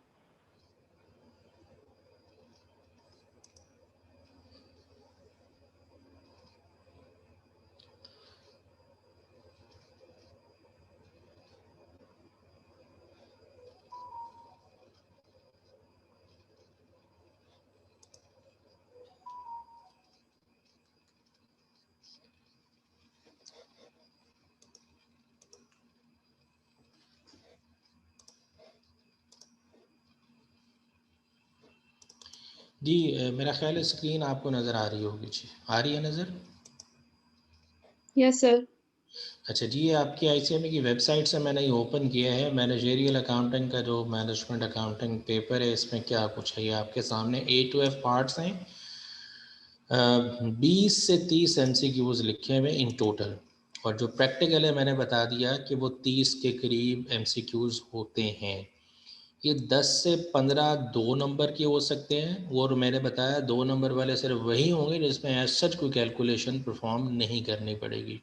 A: जी मेरा ख्याल है स्क्रीन आपको नज़र आ रही होगी। जी आ रही है नज़र?
F: Yes sir.
A: अच्छा जी, ये आपकी ICMA की वेबसाइट से मैंने ये ओपन किया है। मैनेजरियल अकाउंटिंग का जो मैनेजमेंट अकाउंटिंग पेपर है, इसमें क्या कुछ है ये आपके सामने A to F पार्ट्स हैं। 20 से 30 MCQs लिखे हुए इन टोटल, और जो प्रैक्टिकल है मैंने बता दिया कि वो 30 के करीब MCQs होते हैं। ये 10 से 15 2 नंबर के हो सकते हैं, और मैंने बताया 2 नंबर वाले सिर्फ वही होंगे जिसमें एज सच कोई कैलकुलेशन परफॉर्म नहीं करनी पड़ेगी।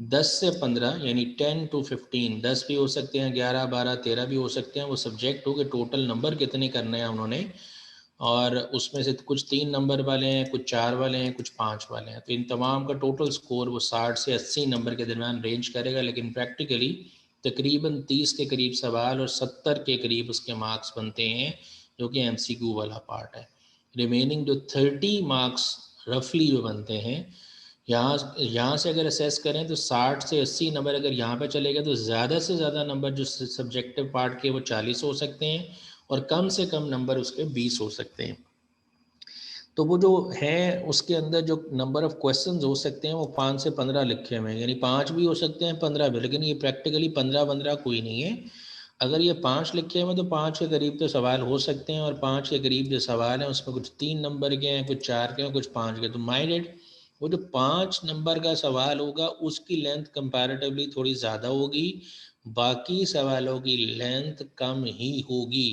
A: 10 से 15 यानी 10 to 15, 10 भी हो सकते हैं, 11, 12, 13 भी हो सकते हैं। वो सब्जेक्ट हो कि टोटल नंबर कितने करने हैं उन्होंने, और उसमें से कुछ 3 नंबर वाले हैं, कुछ 4 वाले हैं, कुछ 5 वाले हैं। तो इन तमाम का टोटल स्कोर वो 60 से 80 नंबर के दरमियान रेंज करेगा। लेकिन प्रैक्टिकली तकरीबन 30 के करीब सवाल और 70 के करीब उसके मार्क्स बनते हैं, जो कि MCQ वाला पार्ट है। रिमेनिंग जो 30 मार्क्स रफली जो बनते हैं, यहाँ से अगर असेस करें तो 60 से 80 नंबर अगर यहाँ पे चले गए तो ज़्यादा से ज़्यादा नंबर जो सब्जेक्टिव पार्ट के वो 40 हो सकते हैं, और कम से कम नंबर उसके 20 हो सकते हैं। तो वो जो है उसके अंदर जो नंबर ऑफ़ क्वेश्चंस हो सकते हैं वो 5 से 15 लिखे हुए हैं, यानी 5 भी हो सकते हैं, 15 भी, लेकिन ये प्रैक्टिकली 15 कोई नहीं है। अगर ये 5 लिखे हुए हैं तो 5 के करीब तो सवाल हो सकते हैं, और 5 के करीब जो सवाल हैं उसमें कुछ 3 नंबर के हैं, कुछ 4 के हैं, कुछ 5 के। तो माइंडेड वो जो 5 नंबर का सवाल होगा उसकी लेंथ कंपैरेटिवली थोड़ी ज़्यादा होगी, बाकी सवालों की लेंथ कम ही होगी।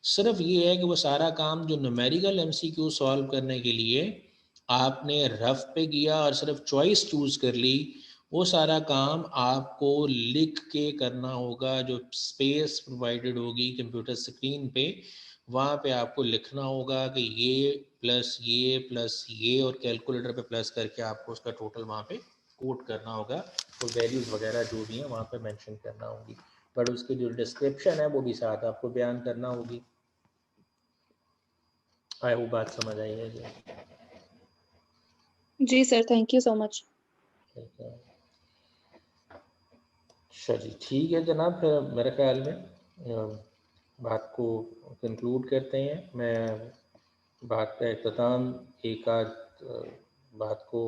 A: सिर्फ ये है कि वो सारा काम जो न्यूमेरिकल MCQ सॉल्व करने के लिए आपने रफ पे किया और सिर्फ चॉइस चूज़ कर ली, वो सारा काम आपको लिख के करना होगा। जो स्पेस प्रोवाइडेड होगी कंप्यूटर स्क्रीन पे, वहाँ पे आपको लिखना होगा कि ये प्लस ये और कैलकुलेटर पे प्लस करके आपको उसका टोटल वहाँ पे कोट करना होगा। तो वैल्यूज़ वगैरह जो भी हैं वहाँ पे मेंशन करना होगी, बट उसकी जो डिस्क्रिप्शन है वो भी साथ आपको बयान करना होगी। आई वो बात समझ आई है जी।
F: जी sir, thank you so much.
A: अच्छा जी, ठीक है जनाब, फिर मेरे ख्याल में बात को कंक्लूड करते हैं। मैं बात का इख्तिताम एक आध बात को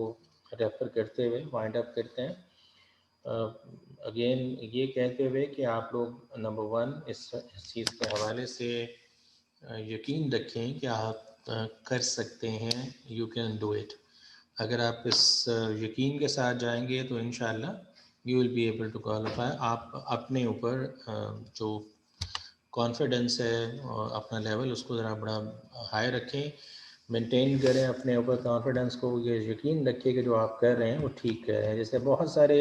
A: रेफ़र करते हुए वाइंड अप करते हैं। अगेन ये कहते हुए कि आप लोग नंबर 1 इस चीज़ के हवाले से यकीन रखें कि आप कर सकते हैं, यू कैन डू इट। अगर आप इस यकीन के साथ जाएंगे तो इंशाल्लाह you will be able to qualify. आप अपने ऊपर जो कॉन्फिडेंस है और अपना लेवल उसको ज़रा बड़ा हाई रखें, मेंटेन करें अपने ऊपर कॉन्फिडेंस को। ये यकीन रखिए कि जो आप कर रहे हैं वो ठीक कर रहे हैं। जैसे बहुत सारे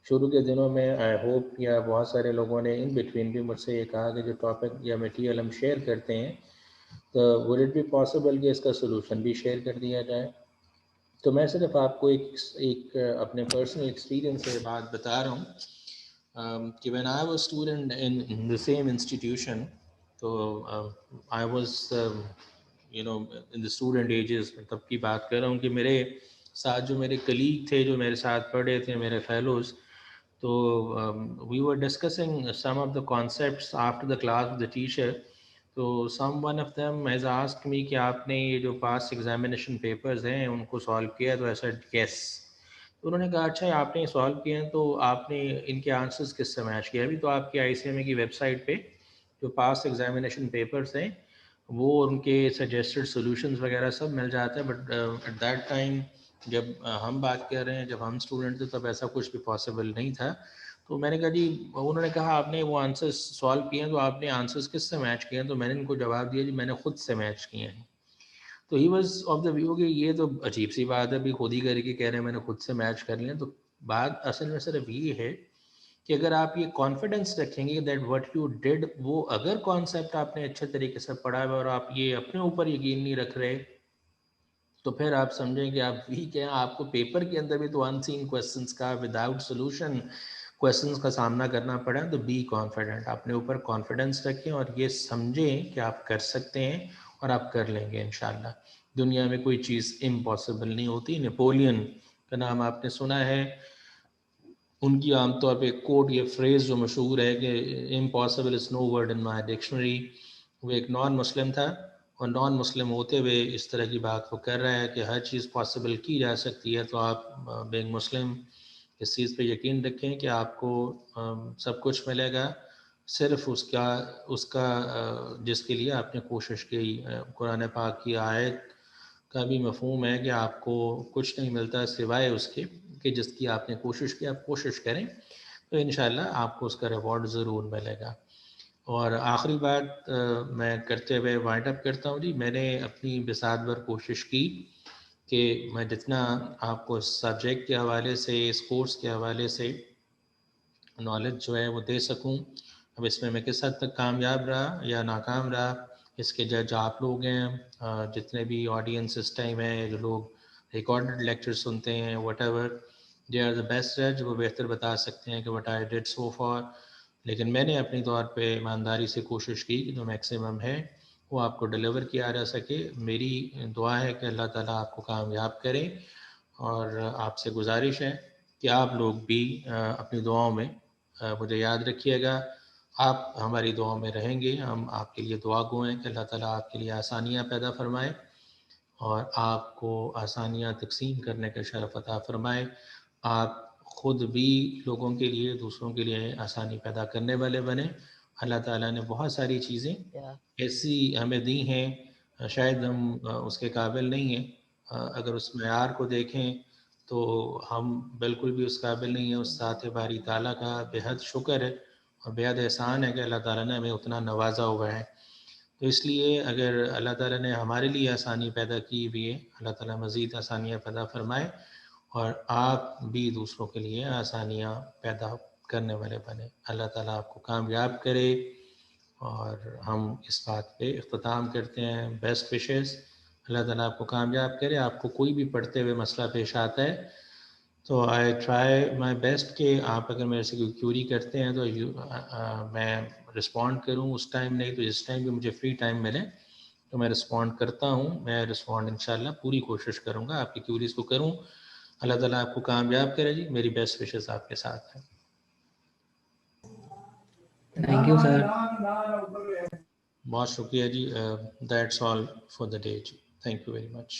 A: शुरू के दिनों में आई होप या बहुत सारे लोगों ने इन बिटवीन भी मुझसे ये कहा कि जो टॉपिक या मटेरियल हम शेयर करते हैं तो वुड इट बी पॉसिबल कि इसका सोल्यूशन भी शेयर कर दिया जाए। तो मैं सिर्फ आपको एक अपने पर्सनल एक्सपीरियंस से बात बता रहा हूँ कि when I was student in the same institution, तो I was in the student ages, तब की बात कर रहा हूँ कि मेरे साथ जो मेरे कलीग थे, जो मेरे साथ पढ़े थे, मेरे फेलोज़, तो we were discussing some of the concepts after the class with the teacher. तो some one of them has asked me कि आपने ये जो पास्ट एग्जामिनेशन पेपर्स हैं उनको सॉल्व किया? तो ऐसा यस। तो उन्होंने कहा अच्छा आपने ये सॉल्व किए हैं, तो आपने इनके आंसर्स किससे मैच किया? अभी तो आपकी ICMA की वेबसाइट पे जो पास्ट एग्जामिनेशन पेपर्स हैं वो उनके सजेस्टेड सॉल्यूशंस वगैरह सब मिल जाता है, बट एट दैट टाइम जब हम बात कर रहे हैं, जब हम स्टूडेंट थे, तब ऐसा कुछ भी पॉसिबल नहीं था। तो मैंने कहा जी, उन्होंने कहा आपने वो आंसर्स सॉल्व किए हैं, तो आपने आंसर्स किससे मैच किए हैं? तो मैंने इनको जवाब दिया जी मैंने खुद से मैच किए हैं। तो he was of the view कि ये तो अजीब सी बात है, अभी खुद ही करके कह रहे हैं मैंने खुद से मैच कर लिया। तो बात असल में सिर्फ ये है कि अगर आप ये कॉन्फिडेंस रखेंगे दैट व्हाट यू डिड, वो अगर कॉन्सेप्ट आपने अच्छे तरीके से पढ़ा है और आप ये अपने ऊपर यकीन नहीं रख रहे, तो फिर आप समझें कि आप वीक हैं। आपको पेपर के अंदर भी तो अनसीन क्वेश्चंस का विदाउट सॉल्यूशन क्वेश्चंस का सामना करना पड़ा। तो बी कॉन्फिडेंट, अपने ऊपर कॉन्फिडेंस रखें और ये समझें कि आप कर सकते हैं और आप कर लेंगे इंशाल्लाह। दुनिया में कोई चीज़ इम्पॉसिबल नहीं होती। नेपोलियन का नाम आपने सुना है, उनकी आमतौर पे कोट ये फ्रेज़ जो मशहूर है कि impossible is no word in my dictionary. वो एक नॉन मुस्लिम था, और नॉन मुस्लिम होते हुए इस तरह की बात वो कर रहा है कि हर चीज़ पॉसिबल की जा सकती है, तो आप बीइंग मुस्लिम इस चीज़ पे यकीन रखें कि आपको सब कुछ मिलेगा, सिर्फ उसका उसका जिसके लिए आपने कोशिश की। कुरान पाक की आयत का भी मफ़हूम है कि आपको कुछ नहीं मिलता सिवाय उसके कि जिसकी आपने कोशिश की। आप कोशिश करें तो इंशाअल्लाह आपको उसका रिवॉर्ड ज़रूर मिलेगा। और आखिरी बात मैं करते हुए वाइंड अप करता हूँ जी। मैंने अपनी बिसात भर कोशिश की कि मैं जितना आपको सब्जेक्ट के हवाले से, इस कोर्स के हवाले से नॉलेज जो है वो दे सकूं। अब इसमें मैं किस हद तक कामयाब रहा या नाकाम रहा, इसके जज आप लोग हैं। जितने भी ऑडियंस इस टाइम है, जो लोग रिकॉर्डेड लेक्चर सुनते हैं, whatever, they are the best जज। वो बेहतर बता सकते हैं कि what I did so far. लेकिन मैंने अपनी तौर पे ईमानदारी से कोशिश की कि जो मैक्सिमम है वो आपको डिलीवर किया जा सके। मेरी दुआ है कि अल्लाह ताला आपको कामयाब करे, और आपसे गुजारिश है कि आप लोग भी अपनी दुआओं में मुझे याद रखिएगा। आप हमारी दुआओं में रहेंगे, हम आपके लिए दुआ गो हैं कि अल्लाह ताला आपके लिए आसानियाँ पैदा फरमाए और आपको आसानियाँ तकसीम करने का शरफ़ अता फरमाए। आप ख़ुद भी लोगों के लिए, दूसरों के लिए आसानी पैदा करने वाले बने। अल्लाह ताला ने बहुत सारी चीज़ें ऐसी हमें दी हैं, शायद हम उसके काबिल नहीं हैं। अगर उस मेयार को देखें तो हम बिल्कुल भी उस काबिल नहीं हैं। उस ज़ात बारी ताला का बेहद शुक्र है और बेहद एहसान है कि अल्लाह ताला ने हमें उतना नवाजा हुआ है। तो इसलिए अगर अल्लाह ताला ने हमारे लिए आसानी पैदा की हुई है, अल्लाह ताला मज़ीद आसानियाँ पैदा फरमाए और आप भी दूसरों के लिए आसानियाँ पैदा करने वाले बने। अल्लाह ताला आपको कामयाब करे। और हम इस बात पे इख्तिताम करते हैं, बेस्ट विशेस। अल्लाह ताला आपको कामयाब करे। आपको कोई भी पढ़ते हुए मसला पेश आता है तो आई ट्राई माय बेस्ट कि आप अगर मेरे से कोई क्यूरी करते हैं तो मैं रिस्पॉन्ड करूं उस टाइम, नहीं तो जिस टाइम भी मुझे फ्री टाइम मिले तो मैं रिस्पॉन्ड करता हूं। मैं रिस्पॉन्ड इंशाल्लाह पूरी कोशिश करूंगा आपकी क्यूरीज को करूं। अल्लाह ताला आपको कामयाब करे जी। मेरी बेस्ट विशेस आपके साथ हैं।
G: Thank you sir.
A: बहुत शुक्रिया जी। That's all for the day जी। Thank you very much.